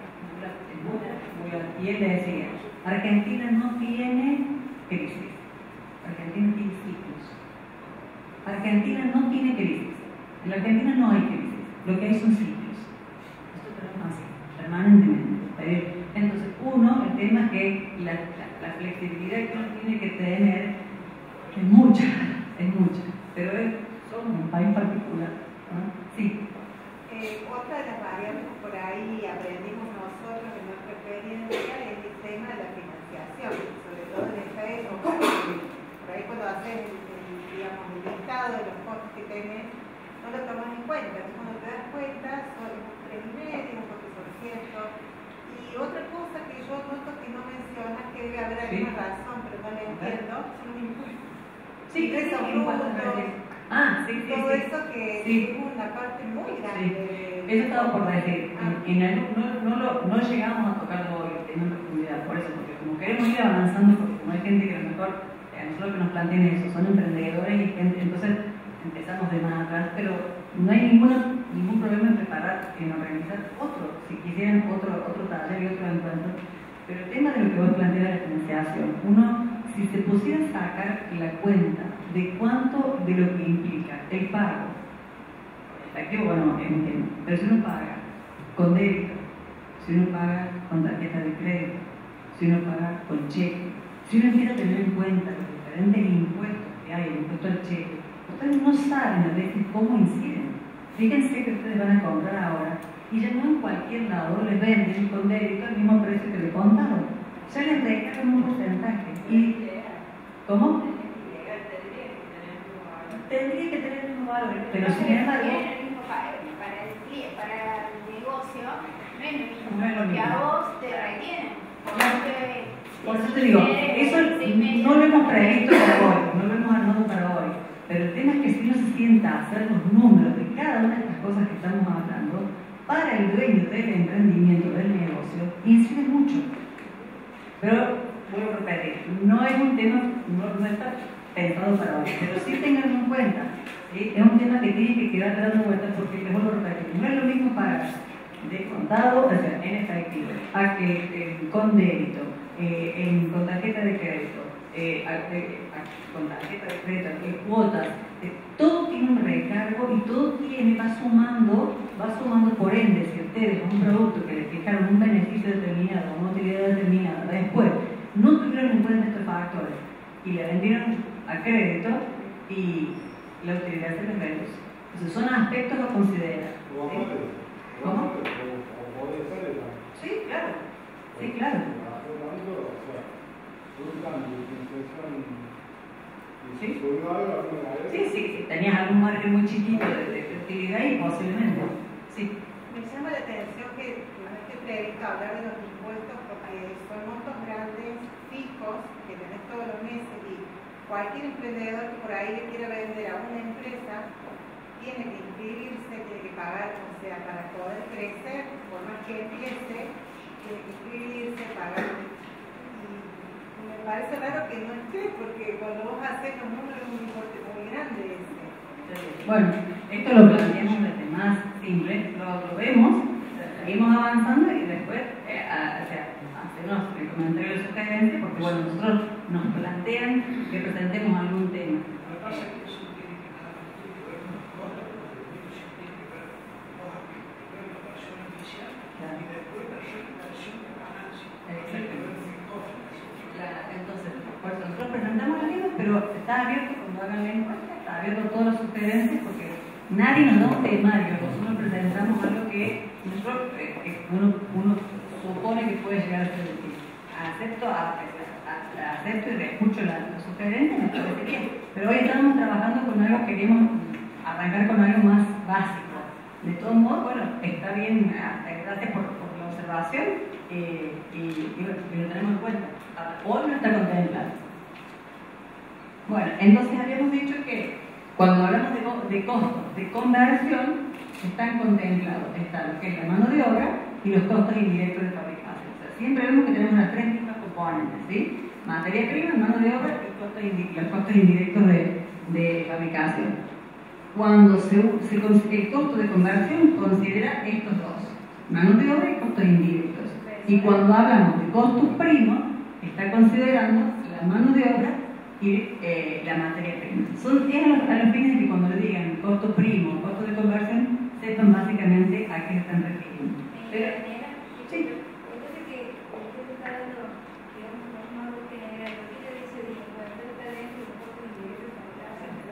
B: y él decía, Argentina no tiene crisis, Argentina tiene ciclos. Argentina no tiene crisis, en la Argentina no hay crisis, lo que hay son ciclos. Esto tenemos así, permanentemente. Entonces, el tema es que la flexibilidad que uno tiene que tener es mucha, pero somos un país particular, ¿no? Sí.
C: Otra de las variables que por ahí aprendimos nosotros en nuestra experiencia es el tema de la financiación, sobre todo en el FED o por ahí cuando haces digamos, el listado de los costos que tenés, no lo tomas en cuenta. Entonces, cuando te das cuenta, son 3,5%, un 4%. Y otra cosa que yo noto que no mencionas, que debe haber alguna razón, pero no la entiendo, son los impuestos.
B: Sí, esos
C: brutos. Todo eso que es una parte muy grande.
B: Eso estaba por decir. No llegamos a tocarlo en profundidad, por eso, porque como queremos ir avanzando, porque como hay gente que a lo mejor a nosotros que nos plantean eso, son emprendedores y gente, entonces empezamos de más atrás, pero no hay ningún problema en preparar, en organizar otro, si quisieran otro taller y otro encuentro. Pero el tema de lo que vos planteas de la financiación, si se pusiera a sacar la cuenta de cuánto de lo que implica el pago, efectivo, bueno, pero si uno paga con débito, si uno paga con tarjeta de crédito, si uno paga con cheque, si uno empieza a tener en cuenta los diferentes impuestos que hay, el impuesto al cheque, ustedes no saben a veces cómo inciden. Fíjense que ustedes van a comprar ahora y ya no en cualquier lado les venden con débito al mismo precio que le contaron. Ya les recargan un porcentaje. ¿Cómo? Tendría que tener el mismo valor, pero sin embargo...
C: Para el negocio no es lo mismo,
B: no es lo
C: porque
B: mismo.
C: a vos te retienen.
B: Por eso te digo, eso no lo hemos previsto para hoy, no lo hemos armado para hoy, pero el tema es que si uno se sienta a hacer los números de cada una de estas cosas que estamos hablando, para el dueño del emprendimiento, del negocio, incide mucho. Pero, vuelvo a repetir, no es un tema, no está pensado para hoy, pero sí tengan en cuenta, ¿sí? Es un tema que tiene que quedar dando vueltas porque, les vuelvo a repetir, no es lo mismo pagar de contado, o sea, en efectivo, a que con débito, con tarjeta de crédito, con tarjeta de crédito, cuotas, todo tiene un recargo y todo va sumando por ende, si ustedes un producto que les fijaron un beneficio determinado, una utilidad determinada, después no tuvieron en cuenta estos factores y le vendieron a crédito y la utilidad se les reduce. Entonces son aspectos a considerar. ¿Cómo? Sí, claro. Sí, claro. Sí, tenías algún margen muy chiquito de utilidad y posiblemente. Sí.
C: Me llama la atención que no esté previsto hablar de los impuestos porque son montos grandes, fijos, que tenés todos los meses y cualquier emprendedor que por ahí le quiera vender a una empresa tiene que inscribirse, tiene que pagar, o sea, para poder crecer, por más que empiece, tiene que inscribirse, pagar. Y me parece raro que no esté, porque cuando vos haces los números es un importe muy grande ese.
B: Bueno, esto lo planteamos desde más simple, lo vemos, seguimos avanzando y después hacemos el comentario de sugerencia, porque bueno, nosotros nos plantean que presentemos algún tema. Entonces, pues nosotros presentamos el libro, pero está abierto cuando hagan la encuesta, está abierto a todas las sugerencias, porque nadie nos da un temario, nosotros presentamos algo que uno supone que puede llegar a ser útil. Acepto y escucho las sugerencias, me parece bien. Pero hoy estamos trabajando con algo, queremos arrancar con algo más básico. De todos modos, bueno, está bien, gracias por la observación y lo tenemos en cuenta. Hoy no está contemplado. Bueno, entonces habíamos dicho que cuando hablamos de costos de conversión, están contemplados, está lo que es la mano de obra y los costos indirectos de fabricación. O sea, siempre vemos que tenemos las tres mismas componentes, ¿sí? Materia prima, mano de obra y los costos indirectos de fabricación. Cuando el costo de conversión considera estos dos, mano de obra y costos indirectos. Y cuando hablamos de costos primos, está considerando la mano de obra y la materia prima. Es a los fines de que cuando le digan costo primo, costo de conversión, sepan básicamente a qué están refiriendo. Pero, sí.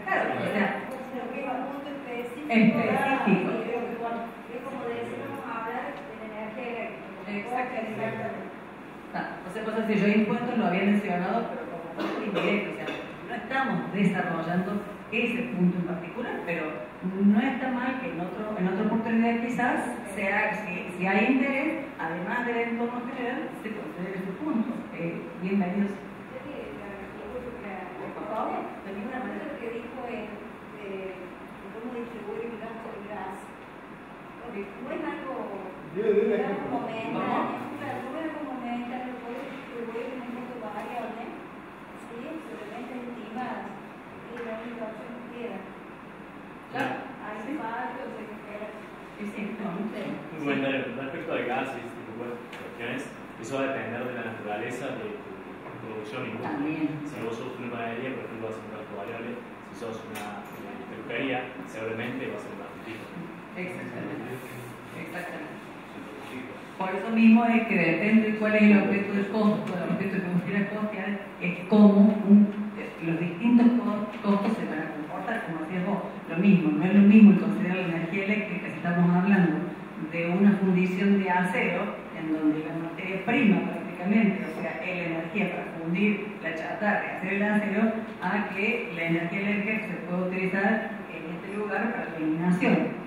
B: Claro, o sea, específico.
E: Es como decimos hablar de la energía eléctrica.
B: Exactamente. O sea, si yo impuestos lo había mencionado, pero como costo indirecto, o sea, no estamos desarrollando ese punto en particular, pero no está mal que en otra oportunidad quizás si hay interés, además del entorno general, se considere ese punto. Bienvenidos. Por favor, de ninguna manera.
E: Que dijo cómo distribuir el gasto de gas. Porque no es algo momentáneo, lo puede distribuir en un punto variable, ¿sí? Solamente estimadas, y la única opción que queda.
B: Claro.
E: Hay fallos, se queda.
B: Sí,
F: Bueno, respecto al gas y este tipo de cuestiones, eso va a depender de la naturaleza de tu producción y
B: también.
F: Si vos sos una panadería, por ejemplo, va a ser un gasto variable. Si sos una peluquería, seguramente va a ser un gasto fijo.
B: Exactamente. Por eso mismo es que depende cuál es el objeto de costo, el objeto que vos quieras costear, es cómo los distintos costos se van a comportar, como decías vos. Lo mismo, no es lo mismo el considerar la energía eléctrica si estamos hablando de una fundición de acero, en donde la materia prima prácticamente, o sea, es la energía para fundir la chatarra y hacer el acero, a que la energía eléctrica se puede utilizar en este lugar para la iluminación.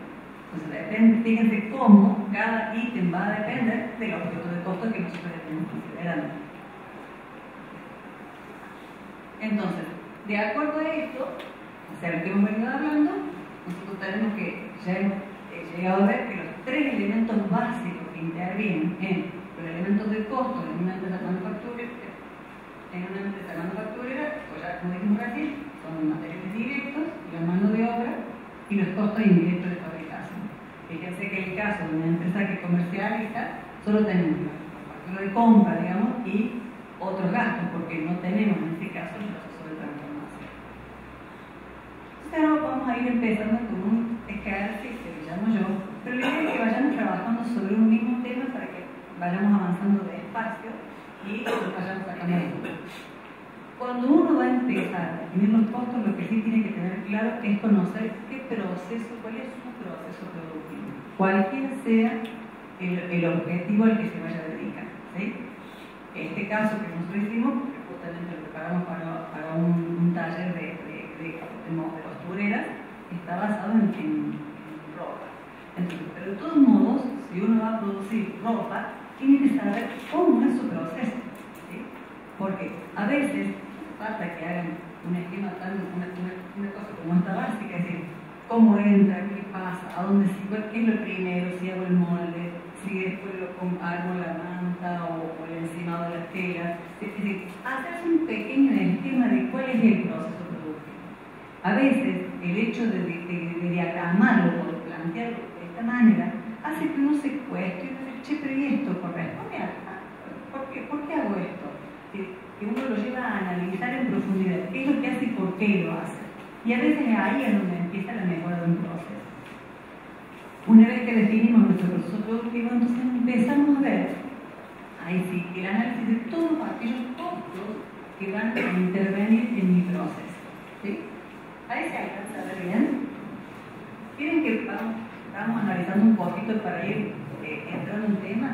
B: Entonces, fíjense cómo cada ítem va a depender del objeto de costo que nosotros estemos considerando. Entonces, de acuerdo a esto, o sea, lo que hemos venido hablando, nosotros tenemos que ya hemos llegado a ver que los tres elementos básicos que intervienen en los elementos de costo en una empresa manufacturera, pues ya como dijimos recién, son los materiales directos, la mano de obra y los costos indirectos de fabricación. Fíjense que en el caso de una empresa que comercializa, solo tenemos la factura de compra, digamos, y otros gastos, porque no tenemos en este caso el proceso de transformación. Entonces ahora vamos a ir empezando con un ejercicio que llamo yo, pero la idea es que vayamos trabajando sobre un mismo tema para que vayamos avanzando despacio y vayamos sacando de dudas. Cuando uno va a empezar a definir los costos, lo que sí tiene que tener claro es conocer qué proceso, cuál es su proceso productivo, cualquiera sea el objetivo al que se vaya a dedicar, ¿sí? Este caso que nosotros hicimos, que justamente lo preparamos para un taller de costureras, está basado en ropa. Entonces, pero de todos modos, si uno va a producir ropa, tiene que saber cómo es su proceso, ¿sí? Porque a veces falta que hagan un esquema una cosa como esta básica, es decir, cómo entra, qué pasa, a dónde sigo, qué es lo primero, si hago el molde, si después armo la manta o el encimado de las telas. Es decir, hacerse un pequeño esquema de cuál es el proceso productivo. A veces el hecho de diagramarlo o de plantearlo de esta manera hace que uno se cuestione y dice, che, pero ¿y esto corresponde a? ¿Por qué hago esto? Que uno lo lleva a analizar en profundidad qué es lo que hace y por qué lo hace. Y a veces ahí es donde empieza la mejora de un proceso. Una vez que definimos nuestro proceso productivo, entonces empezamos a ver, ahí sí, el análisis de todos aquellos costos que van a intervenir en mi proceso. ¿Sí? Ahí se alcanza a ver bien. ¿Quieren que vamos analizando un poquito para ir entrando en tema?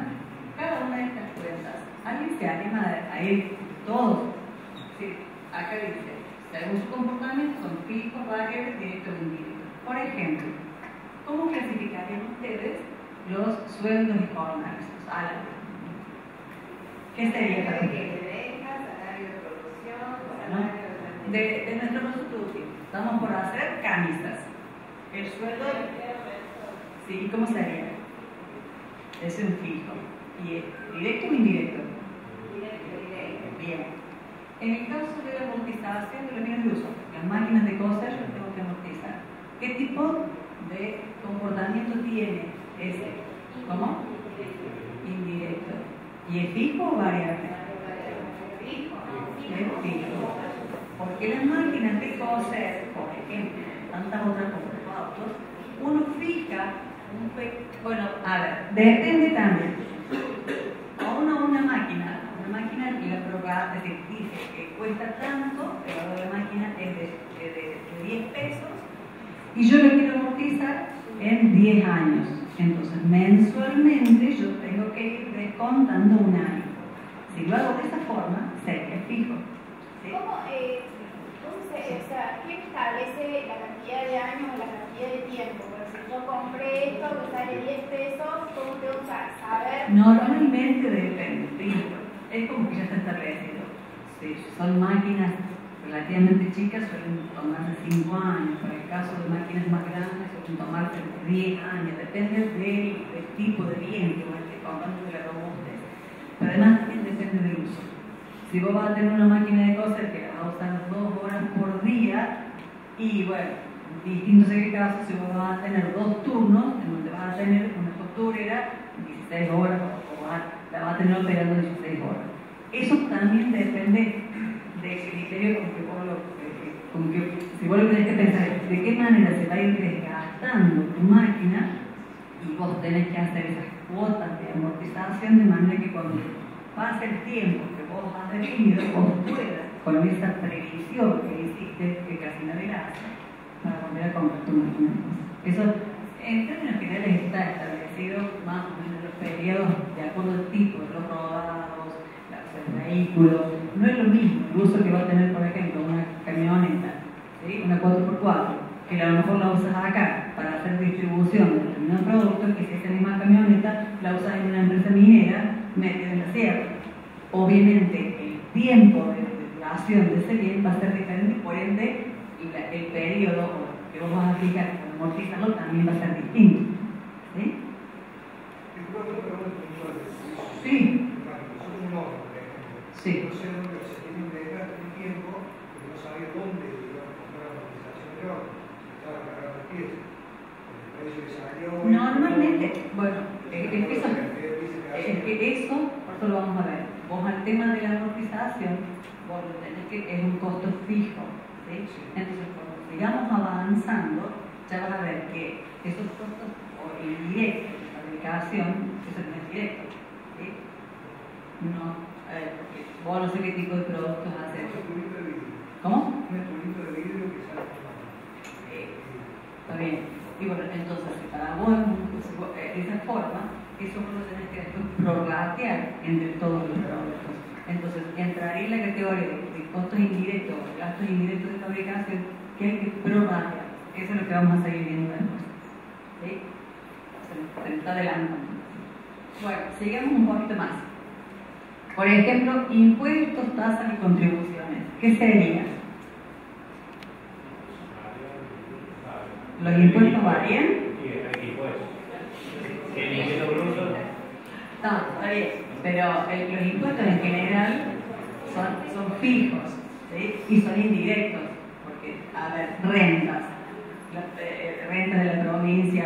B: Cada una de estas cuentas, ¿alguien se anima a ir todos? Sí, acá dice, según su comportamiento son fijos, variables, directos e indirectos. Por ejemplo, ¿cómo clasificarían ustedes los sueldos y jornales, los salarios? ¿Qué sería para ustedes? De nuestro proceso productivo. Estamos por hacer camisas. El sueldo, sí, ¿cómo sería? Es un fijo. ¿Y directo o indirecto? Directo. Bien. En el caso de la amortización de los bienes de uso, las máquinas de coser yo tengo que amortizar. ¿Qué tipo de comportamiento tiene ese? ¿Cómo? Indirecto. ¿Y es fijo o variable? Es fijo. Porque las máquinas de coser, por ejemplo, tantas otras como los autos, uno fija bueno, a ver, depende también. Una máquina la propiedad es decir, dice que cuesta tanto, el valor de la máquina es de 10 pesos y yo lo quiero amortizar en 10 años. Entonces, mensualmente yo tengo que ir descontando un año. Si lo hago de esa forma, sería fijo. ¿Sí?
E: ¿Quién establece la cantidad de años o la cantidad de tiempo? Porque si yo compré esto que sale 10 pesos, ¿cómo tengo que saber?
B: Normalmente depende. Es como que ya está establecido. Si son máquinas relativamente chicas, suelen tomarse 5 años. Para el caso de máquinas más grandes, suelen tomarse 10 años. Depende del tipo de bien que esté comprando, de la robustez. Pero además también depende del uso. Si vos vas a tener una máquina de coser que la vas a usar 2 horas por día, y bueno, distinto en el caso, si vos vas a tener 2 turnos, en donde vas a tener una costurera 16 horas o la vas a tener operando 16 horas. Eso también depende del criterio si vos lo tenés que pensar de qué manera se va a ir desgastando tu máquina y vos tenés que hacer esas cuotas de amortización de manera que cuando pase el tiempo que vos has definido, vos puedas, con esa previsión que hiciste, que casi nadie la hace, para volver a comprar tu máquina. Eso, en términos generales, está establecido más o menos en los periodos de acuerdo al tipo de los rodados, el vehículo. No es lo mismo el uso que va a tener, por ejemplo, una camioneta, ¿sí? Una 4x4, que a lo mejor la usas acá para hacer distribución de determinados productos, que si esa misma camioneta la usas en una empresa minera metida en la sierra. Obviamente el tiempo de duración de ese bien va a ser diferente, por ende el periodo que vos vas a aplicar para amortizarlo también va a ser distinto. ¿Sí?
D: Sí. peor, estaba cargado de pies. El precio que salió.
B: Normalmente, bueno, es que eso, por eso lo vamos a ver. Vos al tema de la amortización, vos lo tenés que, es un costo fijo, ¿sí? Entonces, cuando sigamos avanzando, ya vas a ver que esos costos o indirectos de fabricación, eso no es directo, ¿sí? No, porque vos no sé qué tipo de productos haces. ¿Cómo?
D: Un tulito de vidrio que sale.
B: Está bien. Y bueno, entonces, para vos, de esa forma, eso vos lo tenés que después prorratear entre todos los productos. Entonces, entraría en la categoría de costos indirectos, gastos indirectos de fabricación, que hay que prorratear. Eso es lo que vamos a seguir viendo después. ¿Sí? Se me está adelantando. Bueno, sigamos un poquito más. Por ejemplo, impuestos, tasas y contribuciones. ¿Qué sería? ¿Los impuestos varían? No, está bien, pero los impuestos en general son fijos, ¿sí? Y son indirectos, porque, a ver, rentas de la provincia,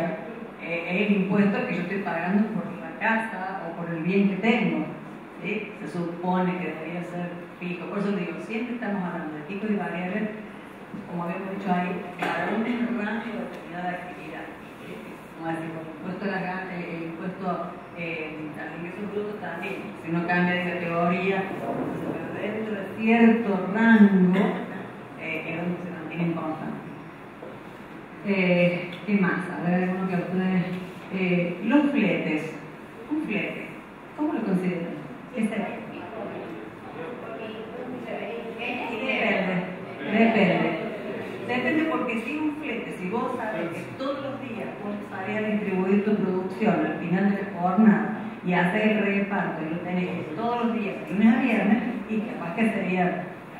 B: es el impuesto que yo estoy pagando por la casa o por el bien que tengo, ¿sí? Se supone que debería ser fijo, por eso digo, siempre estamos hablando de tipos y variables, como habíamos dicho ahí, para un rango de determinada actividad. Como decir, por supuesto, el impuesto al ingreso bruto también, si uno cambia de categoría, pero dentro de cierto rango, es donde se mantiene importante. ¿Qué más? A ver, alguno que ustedes. Los fletes. Un flete, ¿cómo lo consideran? ¿Qué será? Depende porque si un flete, si vos sabes que todos los días vos sabés distribuir tu producción al final de la jornada y hacer el reparto y lo tenés todos los días, de lunes a viernes, y capaz que sería.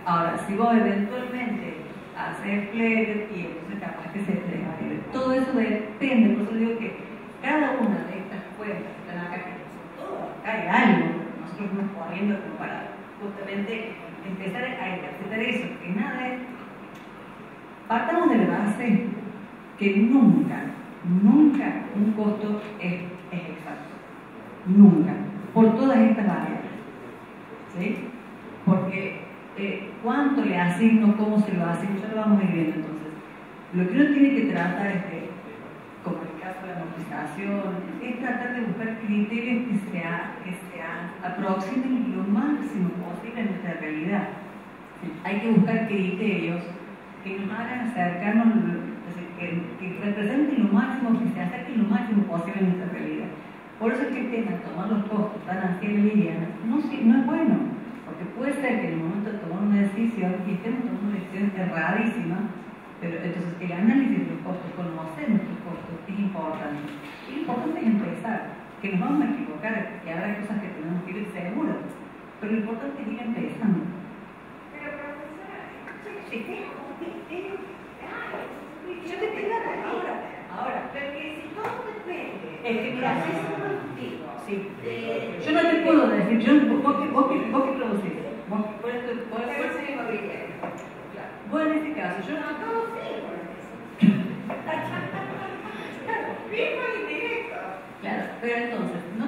B: Ahora, si vos eventualmente haces flete y entonces capaz que se te variable. Todo eso depende, por eso digo que cada una de estas cuentas que están acá, que son todas, acá hay algo, nosotros nos poniendo como para justamente empezar a interpretar eso, que nada es. Partamos de la base que nunca un costo es exacto. Nunca. Por todas estas variables. ¿Sí? Porque cuánto le asigno, cómo se lo asigno, ya lo vamos a ir viendo entonces. Lo que uno tiene que tratar es de, como en el caso de la amortización, es tratar de buscar criterios que se aproximen lo máximo posible a nuestra realidad. Hay que buscar criterios que nos hagan acercarnos, que representen lo máximo, que se acerquen lo máximo posible a nuestra realidad. Por eso es que el tema de tomar los costos tan así en liviana no es bueno, porque puede ser que en el momento de tomar una decisión y estemos tomando una decisión erradísima, pero entonces el análisis de los costos, conocer nuestros costos es importante. Y lo importante es empezar, que nos vamos a equivocar, que habrá cosas que tenemos que ir seguros, pero lo importante es ir empezando.
C: Pero profesora,
B: yo te estoy dando ahora,
C: pero que si todo depende.
B: Es que mira,
C: es un productivo.
B: sí. Yo no te puedo decir, vos que producís, por esto, vos en este caso, yo no
C: Todo sí, fijo y directo.
B: claro, pero entonces, no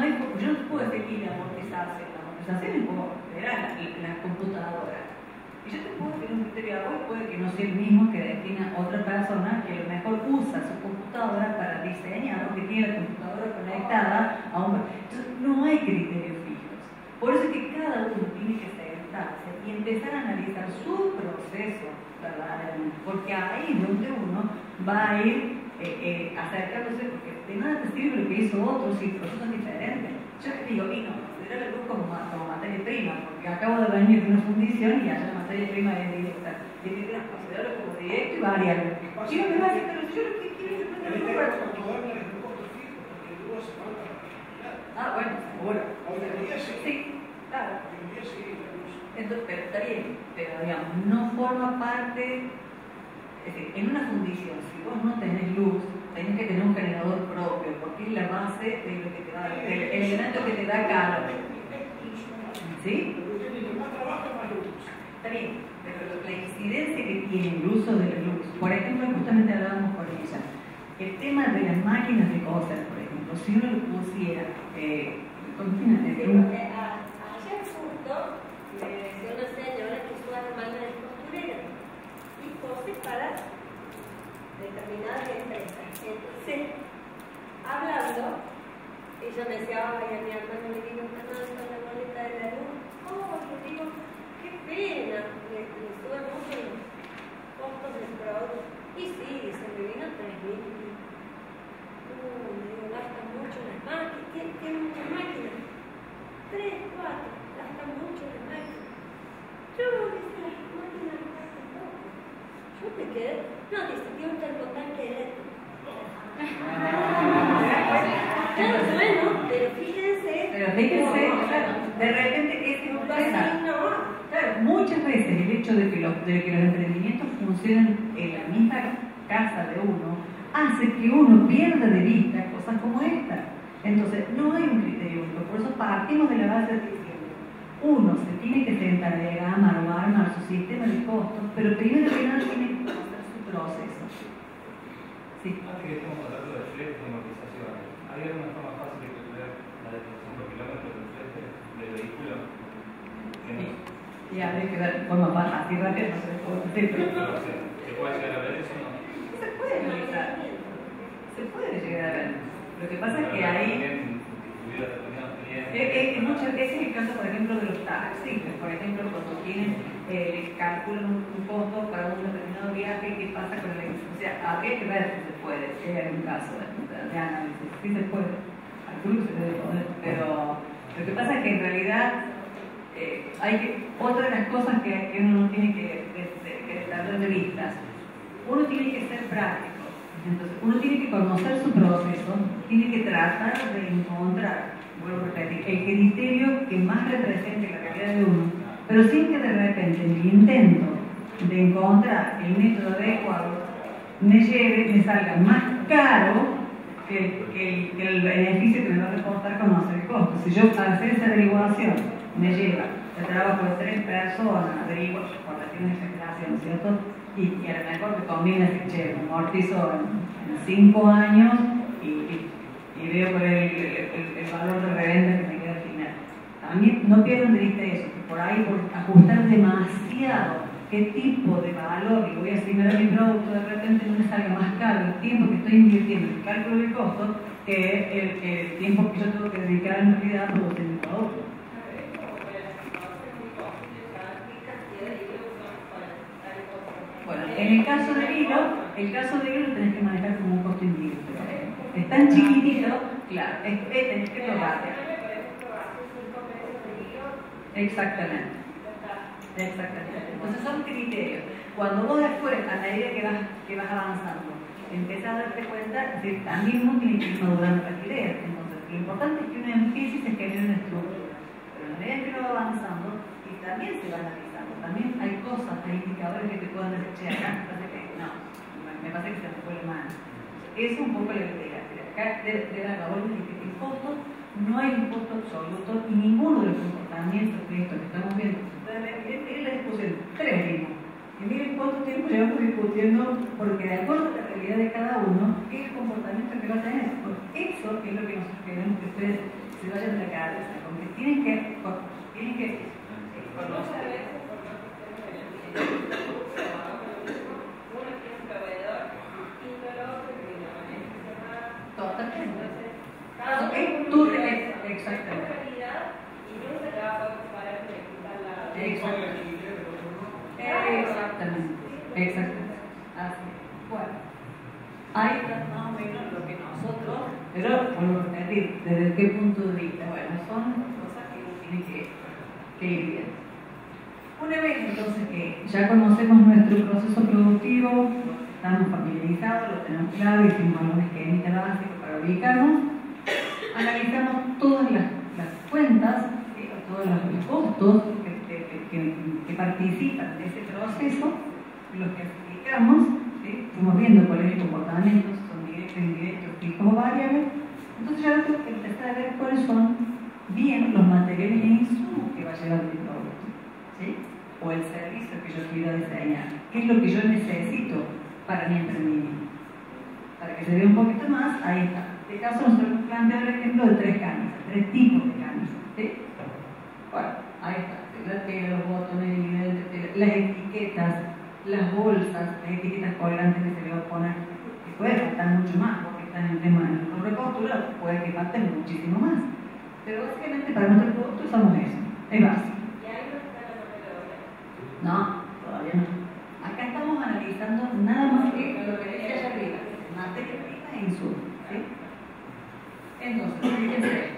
B: hay, yo no te puedo decir que la amortización es como la computadora. Y yo te puedo decir un criterio a vos, puede que no sea el mismo que defina otra persona que a lo mejor usa su computadora para diseñar o que tiene la computadora conectada a un. Entonces, no hay criterios fijos. Por eso es que cada uno tiene que sentarse y empezar a analizar su proceso verdaderamente, porque ahí es donde uno va a ir acercándose, porque de nada te sirve lo que hizo otro si los procesos son diferentes. Yo te digo, y no, considero la luz como materia prima, porque acabo de venir de una fundición y allá la materia prima es directa. Y te las considero como directo y variable. Y no me va a decir, pero yo lo que quiero es que no me bueno, seguro. Sí, claro. Entonces, pero está bien, pero digamos, no forma parte. Es decir, en una fundición, si vos no tenés luz, tenés que tener un generador propio, porque es la base de lo que te da, el elemento que te da calor. ¿Sí? Está bien, pero la incidencia que tiene el uso de la luz, por ejemplo, justamente hablábamos con ella, el tema de las máquinas de coser, por ejemplo, si uno lo pusiera,
E: ayer justo me decía una señora que su hermana es costurera y cose para determinadas empresas. Entonces, hablando, ella me decía, ay, a mi hermano le digo, no, con la boleta de la luz. Oh, le digo, qué pena, le suben mucho los costos del producto. Y sí, se me vino 3.000. Le digo, gastan mucho las máquinas. Tienen muchas máquinas. 3, 4, gastan mucho las máquinas. Yo, dice, las máquinas gastan poco. Yo me quedé, no, dice, tiene un termotanque eléctrico. Claro, bueno, pero fíjense,
B: de repente es que claro, muchas veces el hecho de que los emprendimientos funcionen en la misma casa de uno hace que uno pierda de vista cosas como esta. Entonces, no hay un criterio único, por eso partimos de la base de que uno se tiene que sentar de armar su sistema de costos, pero primero que nada tiene que conocer su proceso. Sí.
G: Antes que estamos hablando de flete y amortizaciones, ¿hay alguna forma fácil de calcular la depreciación por kilómetro del flete del vehículo?
B: Y habría que ver forma más así rápido, no se le puede decir, pero
G: ¿Se puede llegar a ver eso o no?
B: se puede realizar. Se puede llegar a ver. Lo que pasa es que ahí ese es el caso, por ejemplo, de los taxis. Por ejemplo, cuando tienen, calculan un costo para un determinado viaje, ¿qué pasa con el equipo? O sea, habría que ver si se puede, si hay un caso de análisis. Sí se puede, calculo que se debe poder, pero lo que pasa es que en realidad otra de las cosas que uno no tiene que perder de vista, uno tiene que ser práctico. Entonces, uno tiene que conocer su proceso, tiene que tratar de encontrar, vuelvo a repetir, el criterio que más represente la realidad de uno, pero sin que de repente el intento de encontrar el método adecuado me salga más caro que el beneficio que me va a reportar conocer el costo. Si yo para hacer esa averiguación me lleva el trabajo de 3 personas, averiguo, por decir una exageración, ¿cierto? Y a lo mejor me conviene decir, che, me amortizo en 5 años y veo por el valor de reventa que me queda al final. También no pierdan de vista eso, que por ahí, por ajustar demasiado qué tipo de valor le voy a asignar a mi producto, de repente no me salga más caro el tiempo que estoy invirtiendo en el cálculo del costo que el tiempo que yo tengo que dedicar en realidad a producir mi producto. Bueno, en el caso del hilo lo tenés que manejar como un costo indirecto. Es tan chiquitito, claro, tenés que probarlo. Exactamente. Entonces son criterios. Cuando vos después, a medida que vas avanzando, empezás a darte cuenta de que también uno tiene que ir madurando la idea. Entonces, lo importante es que uno empiece y se genere una estructura. Pero a medida que uno va avanzando, y también se va analizando, también hay cosas, hay indicadores que te puedan decir, che, acá me parece que no, me parece que se me fue la mano. Eso es un poco la idea. Acá de la labor de el costo, no hay un costo absoluto y ninguno de los comportamientos de esto que estamos viendo. Miren la discusión, 3 mismos. Y miren cuánto tiempo llevamos discutiendo, porque de acuerdo a la realidad de cada uno, qué es el comportamiento que va a tener. Porque eso es lo que nosotros queremos que ustedes se vayan de la cabeza, porque tienen que conocer. Exactamente. Así. Bueno, ahí está más o menos lo que nosotros, pero vuelvo a repetir, ¿desde qué punto de vista? Bueno, son cosas que uno tiene que ir viendo. Una vez entonces que ya conocemos nuestro proceso productivo, estamos familiarizados, lo tenemos claro, hicimos algún esquemita básico para ubicarnos, analizamos todas las cuentas, todos los costos que participan de ese proceso, los que aplicamos, fuimos viendo cuál es el comportamiento, son directos, indirectos, fijos o variables. Entonces ya tengo que empezar a ver cuáles son bien los materiales e insumos que va a llevar mi producto, ¿sí? o el servicio que yo quiero diseñar, qué es lo que yo necesito para mi emprendimiento. Para que se vea un poquito más, ahí está. En este caso nosotros planteamos el ejemplo de 3 camisas, 3 tipos de camisas. ¿Sí? Bueno, ahí está. La tela, los botones, el nivel de tela, las etiquetas, las bolsas, las etiquetas colgantes que se le va a poner, que puede faltar mucho más, porque están en el tema de la recostura, puede que falten muchísimo más. Pero básicamente para nuestro producto usamos eso, es básico.
E: ¿Y ahí no está la mano de obra?
B: No, todavía no. Acá estamos analizando nada más que lo que dice allá arriba, materia prima e insumo. ¿Sí? Entonces, fíjense,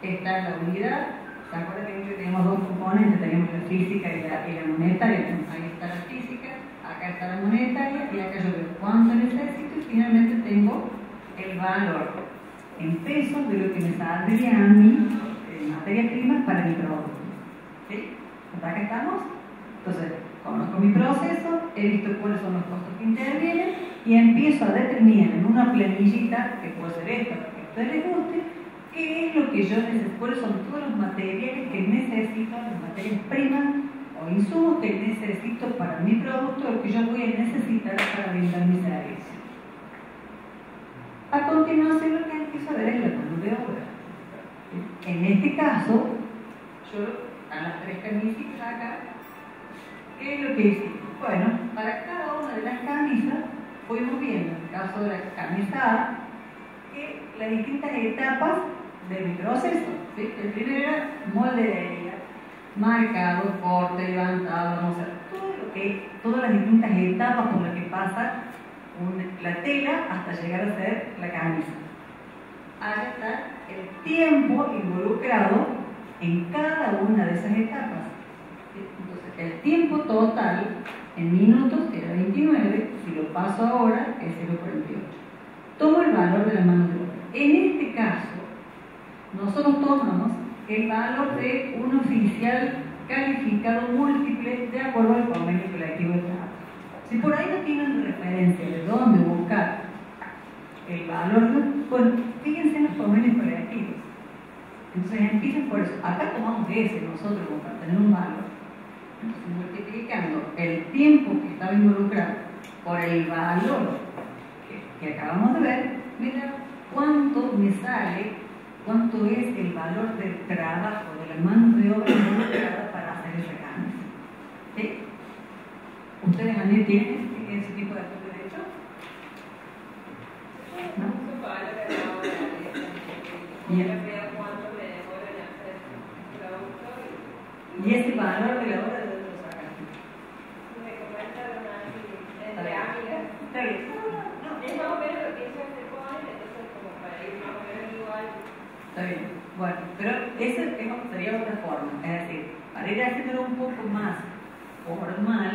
B: esta es la unidad. ¿Se acuerdan que tenemos 2 componentes? Tenemos la física y la monetaria. Ahí está la física, acá está la monetaria y acá yo veo cuánto necesito y finalmente tengo el valor en pesos de lo que me saldría a mí en materia prima para mi producto. ¿Sí? ¿Hasta acá estamos? Entonces, conozco mi proceso, he visto cuáles son los costos que intervienen y empiezo a determinar en una planillita, que puede ser esta, para que a ustedes les guste, qué es lo que yo necesito, cuáles son todos los materiales que necesito, las materias primas o insumos que necesito para mi producto, lo que yo voy a necesitar para brindar mi servicio. A continuación, lo que empiezo a ver es la mano de obra. En este caso, yo a las 3 camisitas acá, ¿qué es lo que hicimos? Bueno, para cada una de las camisas fuimos viendo, en el caso de la camisa A, que las distintas etapas de mi proceso. ¿Sí? El primero era molde de herida, marcado, corte, levantado, vamos a ver todas las distintas etapas por las que pasa la tela hasta llegar a ser la camisa. Ahí está el tiempo involucrado en cada una de esas etapas. Entonces, el tiempo total en minutos era 29, si lo paso ahora es 0,48. Tomo el valor de la mano de obra. En este caso, nosotros tomamos el valor de un oficial calificado múltiple de acuerdo al convenio colectivo de trabajo. Si por ahí no tienen referencia de dónde buscar el valor, bueno, fíjense en los convenios colectivos. Entonces empiecen por eso. Acá tomamos ese nosotros como para tener un valor. Entonces multiplicando el tiempo que estaba involucrado por el valor que acabamos de ver, mira cuánto me sale, cuánto es el valor del trabajo, de la mano de obra involucrada para hacer esa camisa. ¿Sí? ¿Ustedes también tienen ese tipo de derecho? ¿No? Bien. ¿Y ese valor de la obra de dónde lo sacan?
E: Me comentaron así, entre
B: Está
E: amigas.
B: Está bien.
E: No, es más o menos lo que ellos se ponen, entonces como para ir más o menos igual.
B: Está bien. Bueno, pero esa sería otra forma. Es decir, para ir haciéndolo un poco más formal,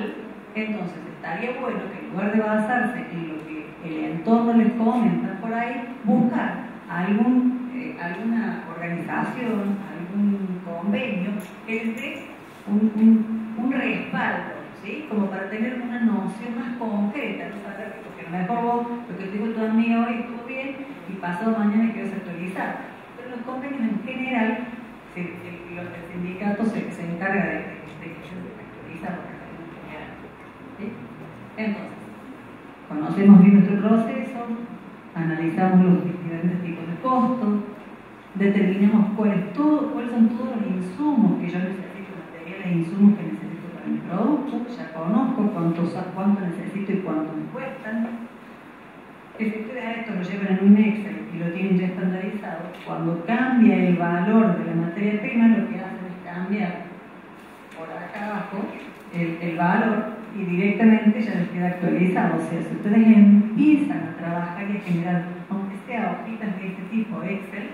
B: entonces estaría bueno que en lugar de basarse en lo que el entorno les comenta por ahí, buscar alguna organización, algún convenio que les dé un respaldo, ¿sí? Como para tener una noción más concreta, ¿no? Saber, porque a lo mejor vos, lo que te dijo tu amiga hoy estuvo bien y pasado mañana quieres actualizar. Pero los convenios en general, el sindicato se encarga de actualizar lo que tenemos en general. ¿Sí? Entonces, conocemos bien nuestro proceso, analizamos los diferentes tipos de costos, determinamos cuáles son todos los insumos que yo necesito, materiales e insumos que necesito para mi producto, ya conozco cuánto necesito y cuánto me cuestan. Que si ustedes a esto lo llevan en un Excel y lo tienen ya estandarizado, cuando cambia el valor de la materia prima, lo que hacen es cambiar por acá abajo el valor y directamente ya les queda actualizado. O sea, si ustedes empiezan a trabajar y a generar, aunque sea hojitas de este tipo Excel,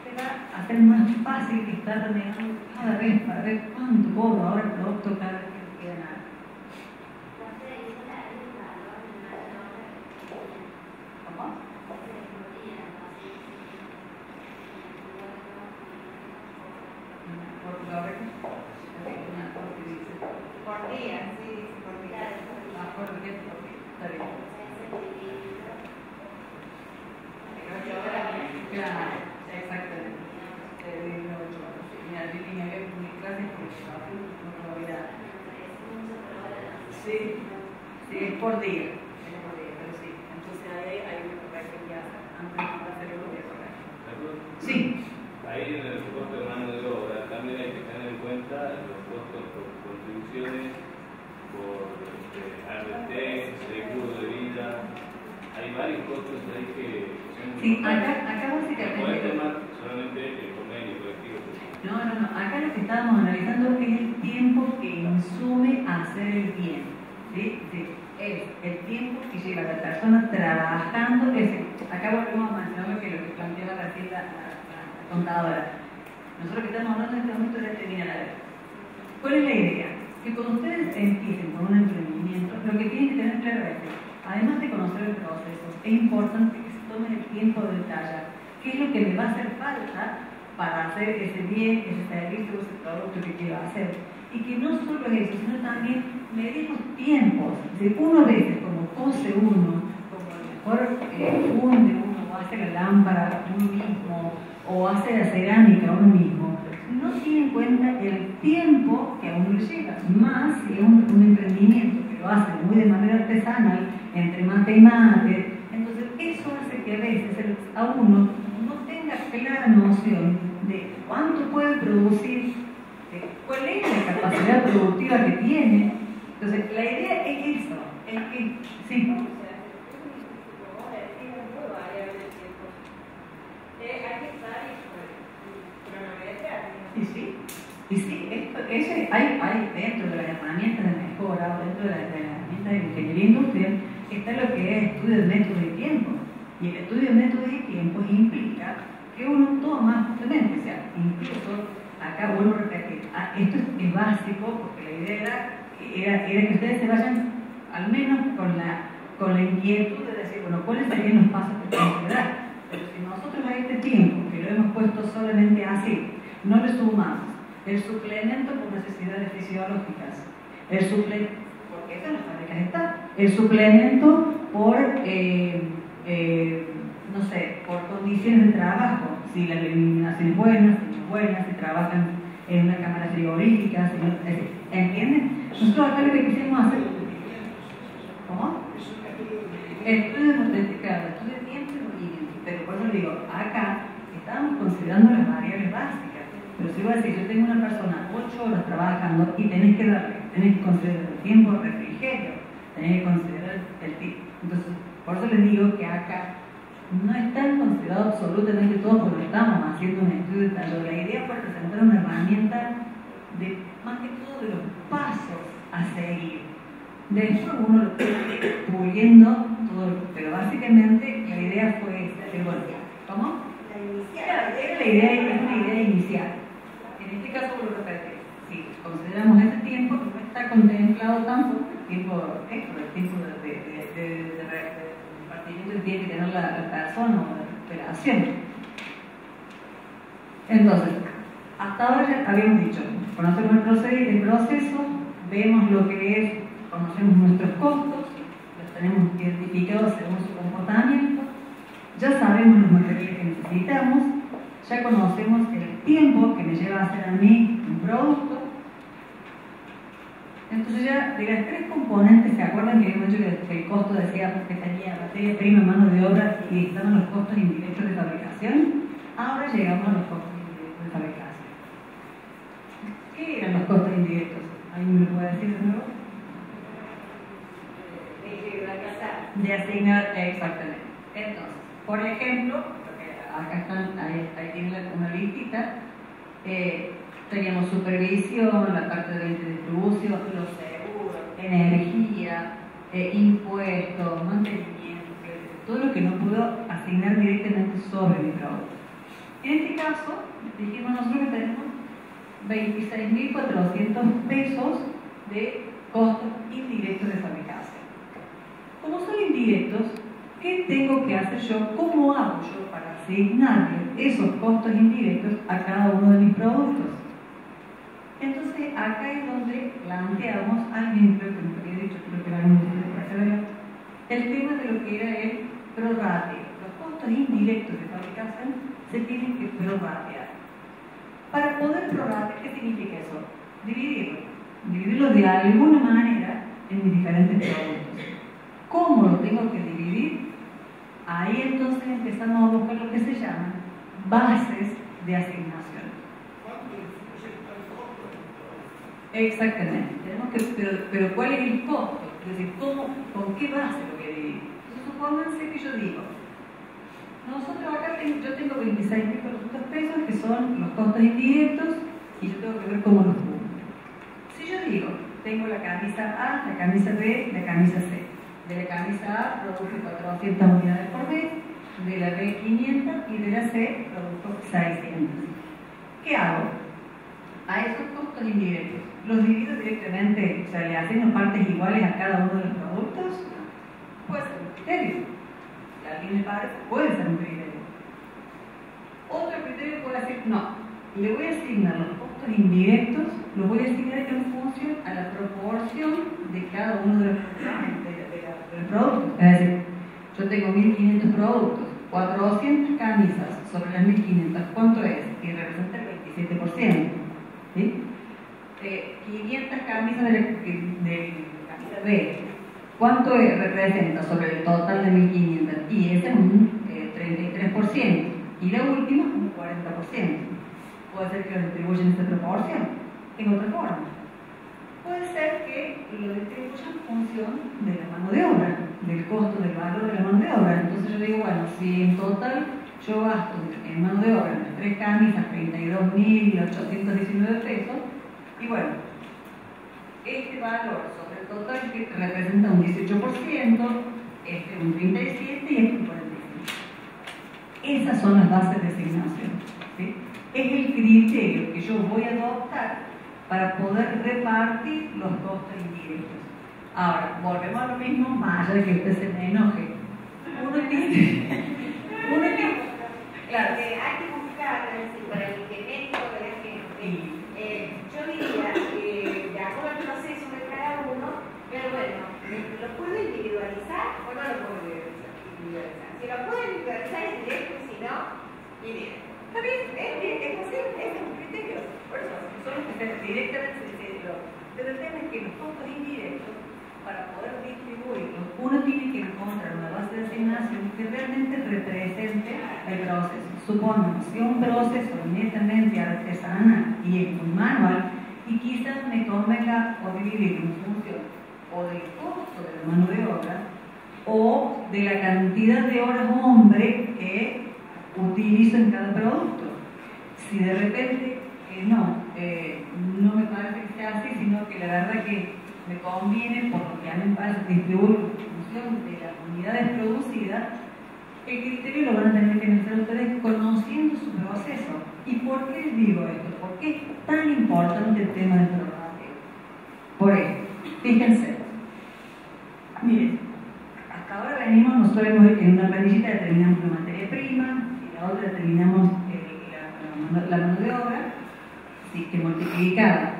B: se va a hacer más fácil que estar renegando cada vez para ver cuánto cobro ahora el producto cada vez que me queda nada. ¿Cómo?
C: Por día, sí, por día.
B: Por día, está bien. Claro, exactamente. Mira, yo tenía que ver con mis clases porque yo no lo voy a por día. Pero sí, entonces ahí hay una corrección ya antes de hacer lo que es. Sí.
G: Ahí en el costo de mano de obra también hay que tener en cuenta los costos por contribuciones, por RT, seguro de vida. Hay varios costos ahí que son...
B: Sí, acá básicamente...
G: No es tomar solamente el convenio colectivo.
B: No, acá lo que estábamos analizando es el tiempo que insume a hacer el bien. ¿Sí? Es el tiempo que lleva la persona trabajando. Acá volvemos a mencionar lo que planteaba recién la contadora. Nosotros que estamos hablando en este momento de terminar la vez. ¿Cuál es la idea? Que cuando ustedes empiecen con un emprendimiento, lo que tienen que tener claro es que, además de conocer el proceso, es importante que se tomen el tiempo de detallar qué es lo que me va a hacer falta para hacer ese bien, ese servicio, ese producto que quiero hacer. Y que no solo es eso, sino también medimos tiempos. Si uno a veces, como cose uno, como a lo mejor funde uno, o hace la lámpara uno mismo, o hace la cerámica uno mismo, no tiene en cuenta el tiempo que a uno le lleva, más si es un emprendimiento que lo hace muy de manera artesanal, entre mate y mate. Entonces eso hace que a veces a uno no tenga clara noción de cuánto puede producir, de cuál es la capacidad productiva que tiene. Entonces la idea es eso, es que sí. Y sí, hay dentro de las herramientas de mejora o dentro de las herramientas de ingeniería industrial está lo que es estudio de método de tiempo. Y el estudio de método de tiempo implica que uno toma justamente, o sea, incluso acá vuelvo a repetir, esto es básico porque la idea era que ustedes se vayan al menos con la inquietud de decir, bueno, ¿cuáles serían los pasos que tenemos que dar? Pero si nosotros a este tiempo, que lo hemos puesto solamente así, no le sumamos el suplemento por necesidades fisiológicas, porque eso en las fábricas está, el suplemento por, no sé, por condiciones de trabajo, si la iluminación es buena, si no es buena, si trabajan en una cámara frigorífica, si no, ¿entienden? Nosotros acá lo que quisimos hacer, ¿cómo? Estudio de multiplicado, estudio de tiempo y movimiento, pero por eso digo, acá estamos considerando las variables básicas. Pero si voy a decir, yo tengo una persona 8 horas trabajando y tenés que considerar el tiempo de refrigerio, tenés que considerar el tiempo. Entonces, por eso les digo que acá no están considerados absolutamente todos porque estamos haciendo un estudio detallado. La idea fue presentar una herramienta de, más que todo, de los pasos a seguir. Después uno lo puede puliendo todo, pero básicamente la idea fue esta. ¿Cómo? La idea es una idea inicial. En este caso, por lo que si consideramos este tiempo, no está contemplado tampoco el tiempo de repartimiento que tiene que tener la persona o de recuperación. Entonces, hasta ahora ya habíamos dicho, conocemos el proceso, vemos lo que es, conocemos nuestros costos, los tenemos identificados según su comportamiento, ya sabemos los materiales que necesitamos, ya conocemos el tiempo que me lleva a hacer a mí un producto. Entonces ya de las tres componentes, ¿se acuerdan que hemos dicho que el costo decía que tenía materia prima, mano de obra y estaban los costos indirectos de fabricación? Ahora llegamos a los costos indirectos de fabricación. ¿Qué eran los costos indirectos? ¿Alguien me lo puede decir de nuevo? De asignar, exactamente. Entonces, por ejemplo, acá están, ahí tienen una listita, teníamos supervisión, la parte de distribución, los seguros, energía, impuestos, mantenimiento, todo lo que no puedo asignar directamente sobre mi producto. En este caso, dijimos nosotros que tenemos 26.400 pesos de costos indirectos de fabricación. Como son indirectos, ¿qué tengo que hacer yo? ¿Cómo hago yo para asignarle esos costos indirectos a cada uno de mis productos? Entonces, acá es donde planteamos, alguien creo que me había dicho, creo que era alguien de Persevera, el tema de lo que era el prorrateo. Los costos indirectos de fabricación se tienen que prorratear. Para poder prorratear, ¿qué significa eso? Dividirlo de alguna manera en mis diferentes productos. tengo que dividir, ahí entonces empezamos a buscar lo que se llaman bases de asignación. Exactamente. Tenemos que, pero ¿cuál es el costo? Es decir, ¿con qué base lo voy a dividir? Entonces, supónganse que yo digo, nosotros acá yo tengo 26.400 pesos, que son los costos indirectos, y yo tengo que ver cómo los cumplo. Si yo digo, tengo la camisa A, la camisa B, la camisa C. De la camisa A produje 400 unidades por mes, de la B 500 y de la C produjo 600. ¿Qué hago? A esos costos indirectos, ¿los divido directamente, o sea, le asigno partes iguales a cada uno de los productos? Puede ser un criterio. Si a alguien le parece, puede ser un criterio. Otro criterio puede decir, no, le voy a asignar los costos indirectos, los voy a asignar en función a la proporción de cada uno de los productos. Es decir, yo tengo 1.500 productos, 400 camisas sobre las 1.500, ¿cuánto es? Y representa el 27%. ¿Sí? 500 camisas de camisa B, ¿cuánto representa sobre el total de 1.500? Y ese es un 33%. Y la última es un 40%. Puede ser que lo distribuyan en esta proporción, en otra forma. Puede ser que lo distribuyan en función de la mano de obra, del costo, del valor de la mano de obra. Entonces yo digo, bueno, si en total yo gasto en mano de obra en las 3 camisas 32.819 pesos, y bueno, este valor sobre el total que representa un 18%, este un 37% y este un 45%. Esas son las bases de asignación. ¿Sí? Es el criterio que yo voy a adoptar para poder repartir los costos indirectos. Ahora, volvemos a lo mismo, más allá de que usted se me enoje. Uno tiene, claro,
E: hay que buscar para el incremento de la gente. Yo diría que de acuerdo al proceso de cada uno, pero bueno, ¿lo puedo individualizar o no lo puedo individualizar? Si lo puedo individualizar es directo, y si no, bien. Está bien, es así, es un criterio. Por eso, son directamente pero el tema es que los costos indirectos, para poder distribuirlos, uno tiene que encontrar una base de asignación que realmente represente el proceso. Supongamos que un proceso netamente artesanal y es muy manual, y quizás me convenga o dividir en función o del costo de la mano de obra o de la cantidad de horas hombre que utilizo en cada producto. Si de repente no me parece que sea así, sino que la verdad que me conviene, por lo que a mí me parece, distribuir en función de las unidades producidas, el criterio lo van a tener que hacer ustedes conociendo su proceso. ¿Y por qué les digo esto? ¿Por qué es tan importante el tema del prorrateo? Por esto, fíjense, miren, hasta ahora nosotros en una planillita determinamos la materia prima, y la otra determinamos la mano de obra, ¿sí? Que multiplicada,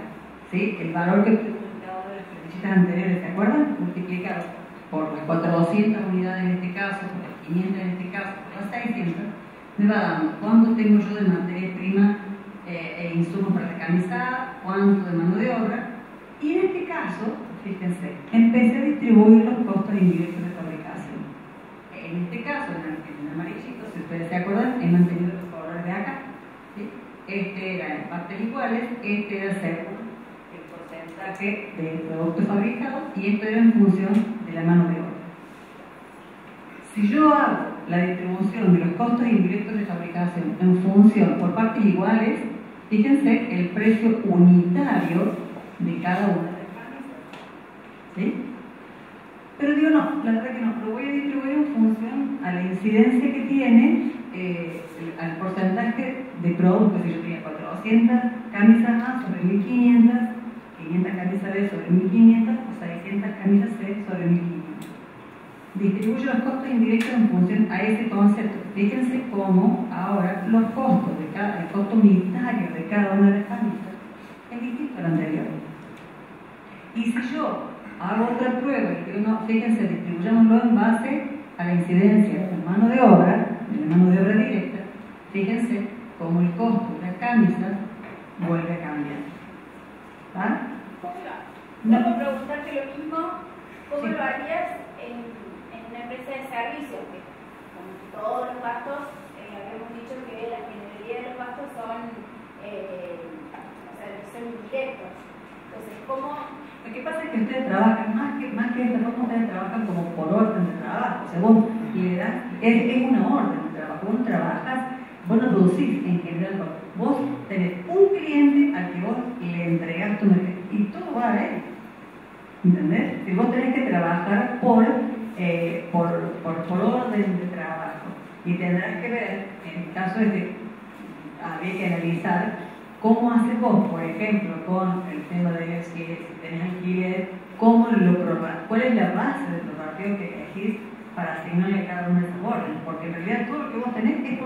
E: ¿sí? El valor que cada una de las planillitas anteriores, ¿se acuerdan? Multiplicado por las 400 unidades en este caso, por las 500 en este caso, por las 600, me va dando cuánto tengo yo de materia prima e insumos para la camisa, cuánto de mano de obra, y en este caso, fíjense, empecé a distribuir los costos indirectos de fabricación. En este caso, en el amarillito, si ustedes se acuerdan, he mantenido los colores de acá, ¿sí? Este era en partes iguales, este era según el porcentaje del producto fabricado y esto era en función de la mano de obra. Si yo hago la distribución de los costos indirectos de fabricación en función por partes iguales, fíjense el precio unitario de cada una de las camisas. ¿Sí? Pero digo, no, la verdad que no, lo voy a distribuir en función a la incidencia que tiene al porcentaje de productos. Si yo tenía 400 camisas A sobre 1500, 500 camisas B sobre 1500 o 600 camisas C sobre 1500. Distribuyo los costos indirectos en función a ese concepto. Fíjense cómo ahora los costos el costo unitario de cada una de las camisas es distinto al anterior. Y si yo hago otra prueba y digo, no, fíjense, distribuyámoslo en base a la incidencia de la mano de obra directa, fíjense cómo el costo de las camisas vuelve a cambiar. ¿Ah?
H: ¿No puedo preguntarte lo mismo? ¿Cómo lo harías en una empresa de servicios, que como todos los gastos, habíamos dicho que la generalidad de los gastos son indirectos. Entonces, ¿cómo?
B: Lo que pasa es que ustedes trabajan, más que esta forma, ustedes trabajan como por orden de trabajo. O sea, vos le das, es una orden de trabajo. Vos trabajas, vos no producís en general. Vos tenés un cliente al que vos le entregás tu mercancía y todo va a él. ¿Entendés? Si vos tenés que trabajar por orden de trabajo y tendrás que ver, en el caso de que habría que analizar cómo haces vos, por ejemplo, con el tema de si tenés alquiler, cómo cuál es la base del prorrateo que elegís para asignarle a cada una de esas órdenes, porque en realidad todo lo que vos tenés es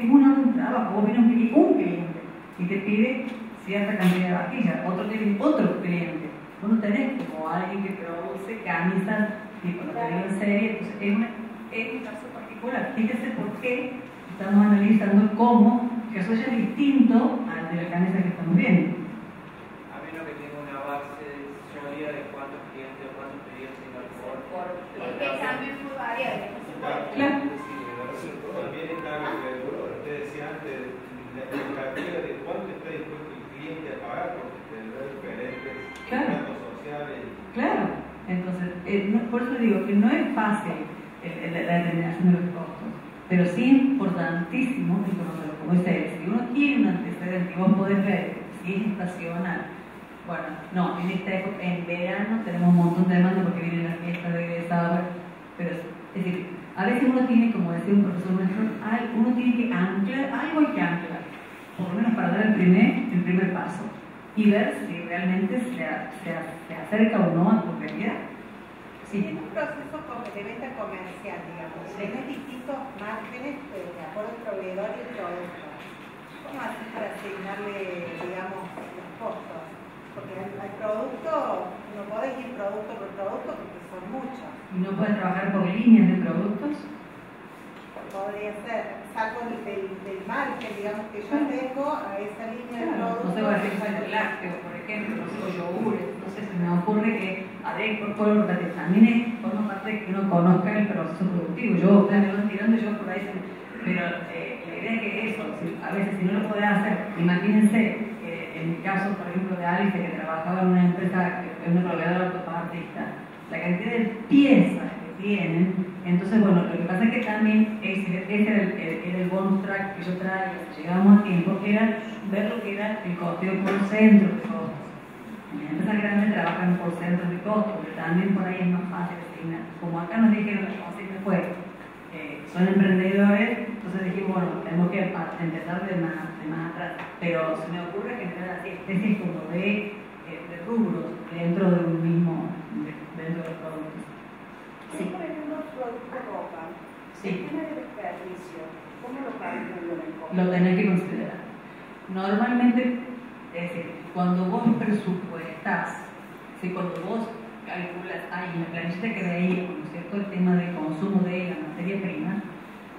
B: un orden de trabajo. Vos vienes un cliente y te pide cierta cantidad de vajillas, otro tiene otro cliente. Vos no tenés como alguien que produce camisas tipo lo que digo en serie, entonces es un caso particular. Fíjese por qué estamos analizando cómo eso ya es distinto al de la camisa que estamos viendo.
I: A menos que tenga una base sólida de cuántos clientes o cuántos pedidos tenga por
H: es que también fue variable.
B: Claro.
D: También está lo que usted decía antes, la expectativa de cuánto está dispuesto el cliente a pagar, porque tendrá diferentes datos sociales.
B: Claro, entonces, por eso digo que no es fácil la determinación de los costos, pero sí es importantísimo el conocerlo. Como dice, si uno tiene un antecedente y vos podés ver si es estacional, bueno, no, en esta época, en verano tenemos un montón de demanda porque vienen las fiestas de egresados, pero es decir, a veces uno tiene, como decía un profesor nuestro, uno tiene que anclar, algo hay que anclar, por lo menos para dar el primer paso y ver si realmente se acerca o no a tu realidad. Sí.
C: En un proceso de venta comercial, digamos, tenés distintos márgenes de acuerdo al proveedor y el producto. ¿Cómo haces para asignarle, digamos, los costos? Porque al producto, no podés ir producto por producto porque son muchos.
B: ¿Y no puedes trabajar por líneas de productos?
C: Podría ser, saco del margen, digamos, que yo tengo a esa línea de productos.
B: No sé, por ejemplo, el lácteo, por ejemplo, no sé, o yogures, no sé, se me ocurre que también forma parte de que uno conozca el proceso productivo. Yo, ustedes me van tirando, yo por ahí, pero la idea es que eso, a veces si no lo podés hacer, imagínense, en mi caso, por ejemplo, de Alice, que trabajaba en una empresa, en una proveedora autopartista, la cantidad de piezas que tienen. Entonces, bueno, lo que pasa es que también ese era el bonus track que yo traía, llegamos a tiempo, era ver lo que era el costeo por centro de costos. Las empresas grandes trabajan por centros de costos, pero también por ahí es más fácil asignar. Como acá nos dijeron que la consigna fue, son emprendedores, entonces dijimos, bueno, tenemos que empezar de más atrás. Pero se me ocurre generar así especies como de rubros dentro de un mismo, dentro de los productos.
E: Sí. Por ejemplo, producto ropa,
B: sí.
E: El tema del desperdicio, ¿cómo lo calculo en el costo?
B: Lo tenés que considerar. Normalmente, es decir, cuando vos presupuestás, cuando vos calculas, en la planilla que veíamos, ¿no es cierto?, el tema del consumo de la materia prima,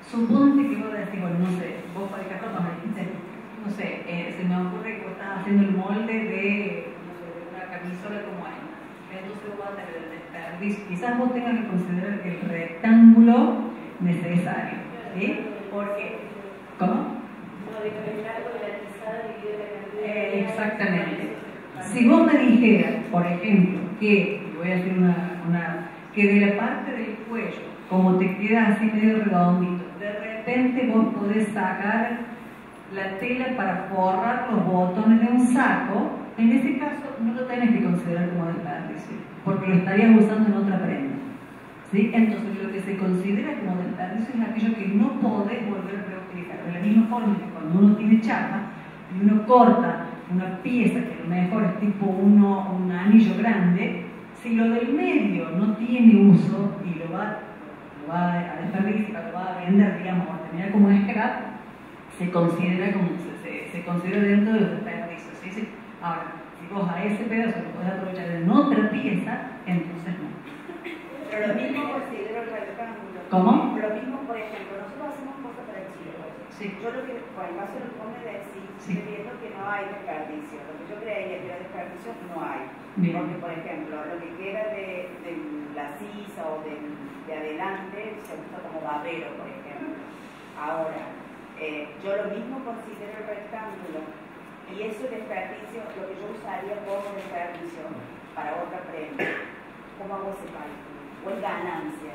B: suponte que vos decís, bueno, no sé, vos para el ropa me dijiste, no sé, se me ocurre que vos estás haciendo el molde de una camisola como esta. Entonces vos vas a tener el desperdicio. Quizás vos tengas que considerar el rectángulo necesario, ¿sí? Porque, ¿cómo? Exactamente. Si vos me dijeras, por ejemplo, que, voy a hacer que de la parte del cuello, como te queda así medio redondito, de repente vos podés sacar la tela para forrar los botones de un saco, en ese caso no lo tenés que considerar como desperdicio, porque lo estarías usando en otra prenda. ¿Sí? Entonces lo que se considera como desperdicio es aquello que no podés volver a reutilizar. De la misma forma que cuando uno tiene chapa y uno corta una pieza que a lo mejor es tipo un anillo grande, si lo del medio no tiene uso y lo va a desperdiciar, lo va a vender, digamos, o a terminar como scrap, se considera dentro de los desperdicios. ¿Sí? Ahora, si vos a ese pedazo lo podés aprovechar en otra pieza, entonces no.
E: Pero lo mismo considero el rectángulo.
B: ¿Cómo?
E: Lo mismo, por ejemplo, nosotros hacemos cosas para chicos.
B: Sí.
E: Yo lo que, por el caso de lo que vos me decís,
B: sí.
E: viendo que no hay desperdicio. Lo que yo creía que era desperdicio, no hay.
B: Bien.
E: Porque, por ejemplo, lo que queda de la sisa o de adelante
H: se usa como babero, por ejemplo. Ahora, yo lo mismo considero el rectángulo, y eso es desperdicio, lo que yo usaría como desperdicio para otra prenda. ¿Cómo hago ese cálculo? ¿O es ganancia?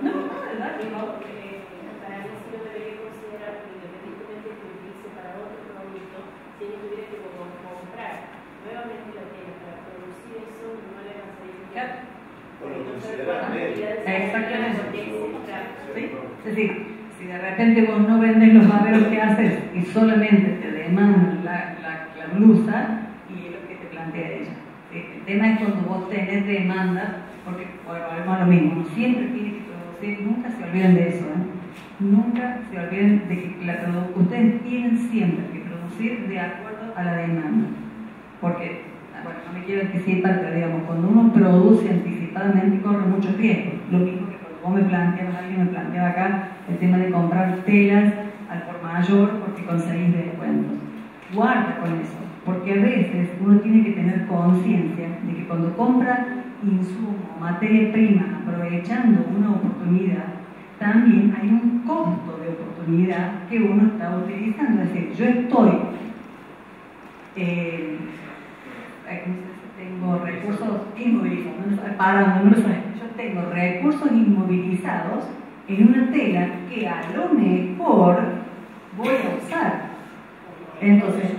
B: No, ¿verdad?
E: Para mí sí lo debería considerar que independientemente que utilice para otro producto, si ella tuviera que comprar nuevamente la tela para producir eso, no le va a salir bien.
G: Por lo considerar medio.
B: Exactamente. ¿Sí? Es decir, si de repente vos no vendes los baberos que haces y solamente te demandan la blusa, y es lo que te plantea ella. El tema es cuando vos tenés demanda, porque volvemos a lo mismo, siempre tiene que producir, nunca se olviden de eso, nunca se olviden de que ustedes tienen siempre que producir de acuerdo a la demanda, porque, bueno, no me quiero anticipar, pero digamos, cuando uno produce anticipadamente corre muchos riesgos, lo mismo que cuando vos alguien me planteaba acá el tema de comprar telas al por mayor porque conseguís descuentos. Guarda con eso, porque a veces uno tiene que tener conciencia de que cuando compra insumo, materia prima, aprovechando una oportunidad, también hay un costo de oportunidad que uno está utilizando. Es decir, yo estoy, tengo recursos inmovilizados, yo tengo recursos inmovilizados en una tela que a lo mejor voy a usar. Entonces,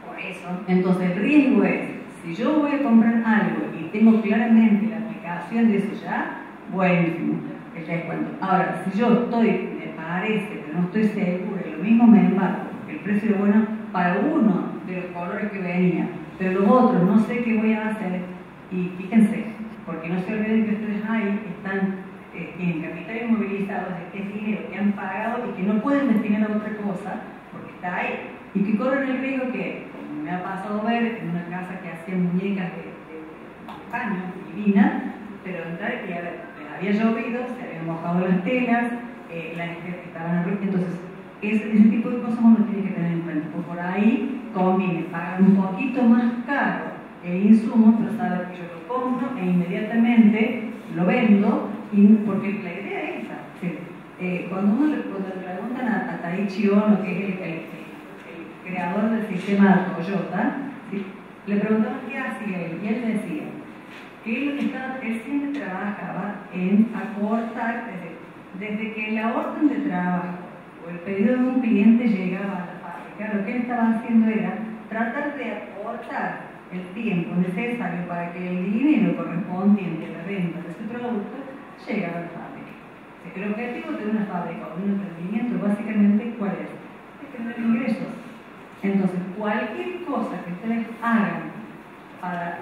B: por eso, entonces el riesgo es, si yo voy a comprar algo y tengo claramente la aplicación de eso ya, buenísimo, el descuento. Ahora, si yo me parece, pero no estoy segura, y lo mismo me embarco, porque el precio era bueno para uno de los colores que venía, pero los otros no sé qué voy a hacer, y fíjense, porque no se olviden que ustedes ahí están en capital inmovilizado, de que es dinero que han pagado y que no pueden destinar a otra cosa, porque está ahí, y que corren el riesgo que, como me ha pasado ver en una casa que hacía muñecas de paño divinas, pero entrar y a ver, había llovido, se habían mojado las telas, las estaban arriba, entonces ese tipo de cosas uno tiene que tener en cuenta, porque por ahí conviene pagar un poquito más caro el insumo, pero saber que yo lo compro e inmediatamente lo vendo, porque la idea es esa. ¿Sí? Cuando le preguntan a Taichi Ono, que es el creador del sistema Toyota, ¿sí? Le preguntaban qué hacía él, y él decía que él siempre trabajaba en acortar, desde que la orden de trabajo o el pedido de un cliente llegaba a la fábrica, lo que él estaba haciendo era tratar de acortar el tiempo necesario para que el dinero correspondiente a la venta de ese producto llegue a la fábrica. El objetivo de una fábrica o de un emprendimiento, básicamente, ¿cuál es? Es tener ingresos. Entonces, cualquier cosa que ustedes hagan para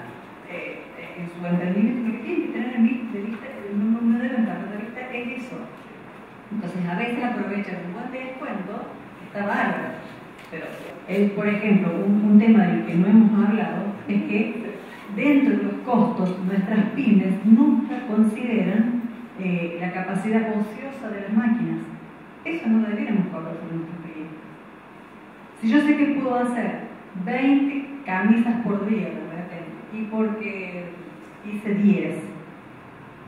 B: en su emprendimiento, lo que tienen que tener de vista, no deben perder de vista, es eso. Entonces, a veces aprovechan un buen descuento, está bárbaro. Pero, por ejemplo, un tema del que no hemos hablado es que dentro de los costos, nuestras pymes nunca consideran la capacidad ociosa de las máquinas. Eso no deberíamos cobrar por nuestros clientes. Si yo sé que puedo hacer 20 camisas por día de repente, y porque hice 10,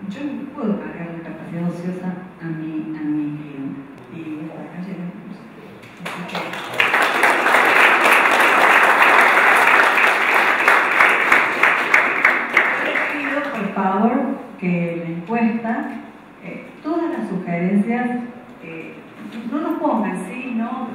B: yo no puedo pagar la capacidad ociosa a mi cliente. Y acá llegamos. Les pido, por favor, que la encuesta, todas las sugerencias, no nos pongan sí, no.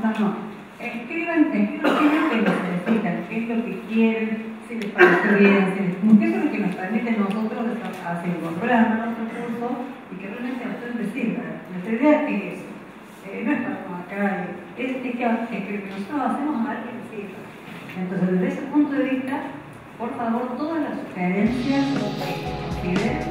B: Escriban qué es lo que necesitan, qué es lo que quieren, si les parece bien, porque eso es lo que nos permite nosotros hacer un programa, nuestro curso, y que realmente a ustedes les sirva. Nuestra idea es eso. No es para acá, es que lo que nosotros hacemos a alguien les sirva. Entonces, desde ese punto de vista, por favor, todas las sugerencias que consideren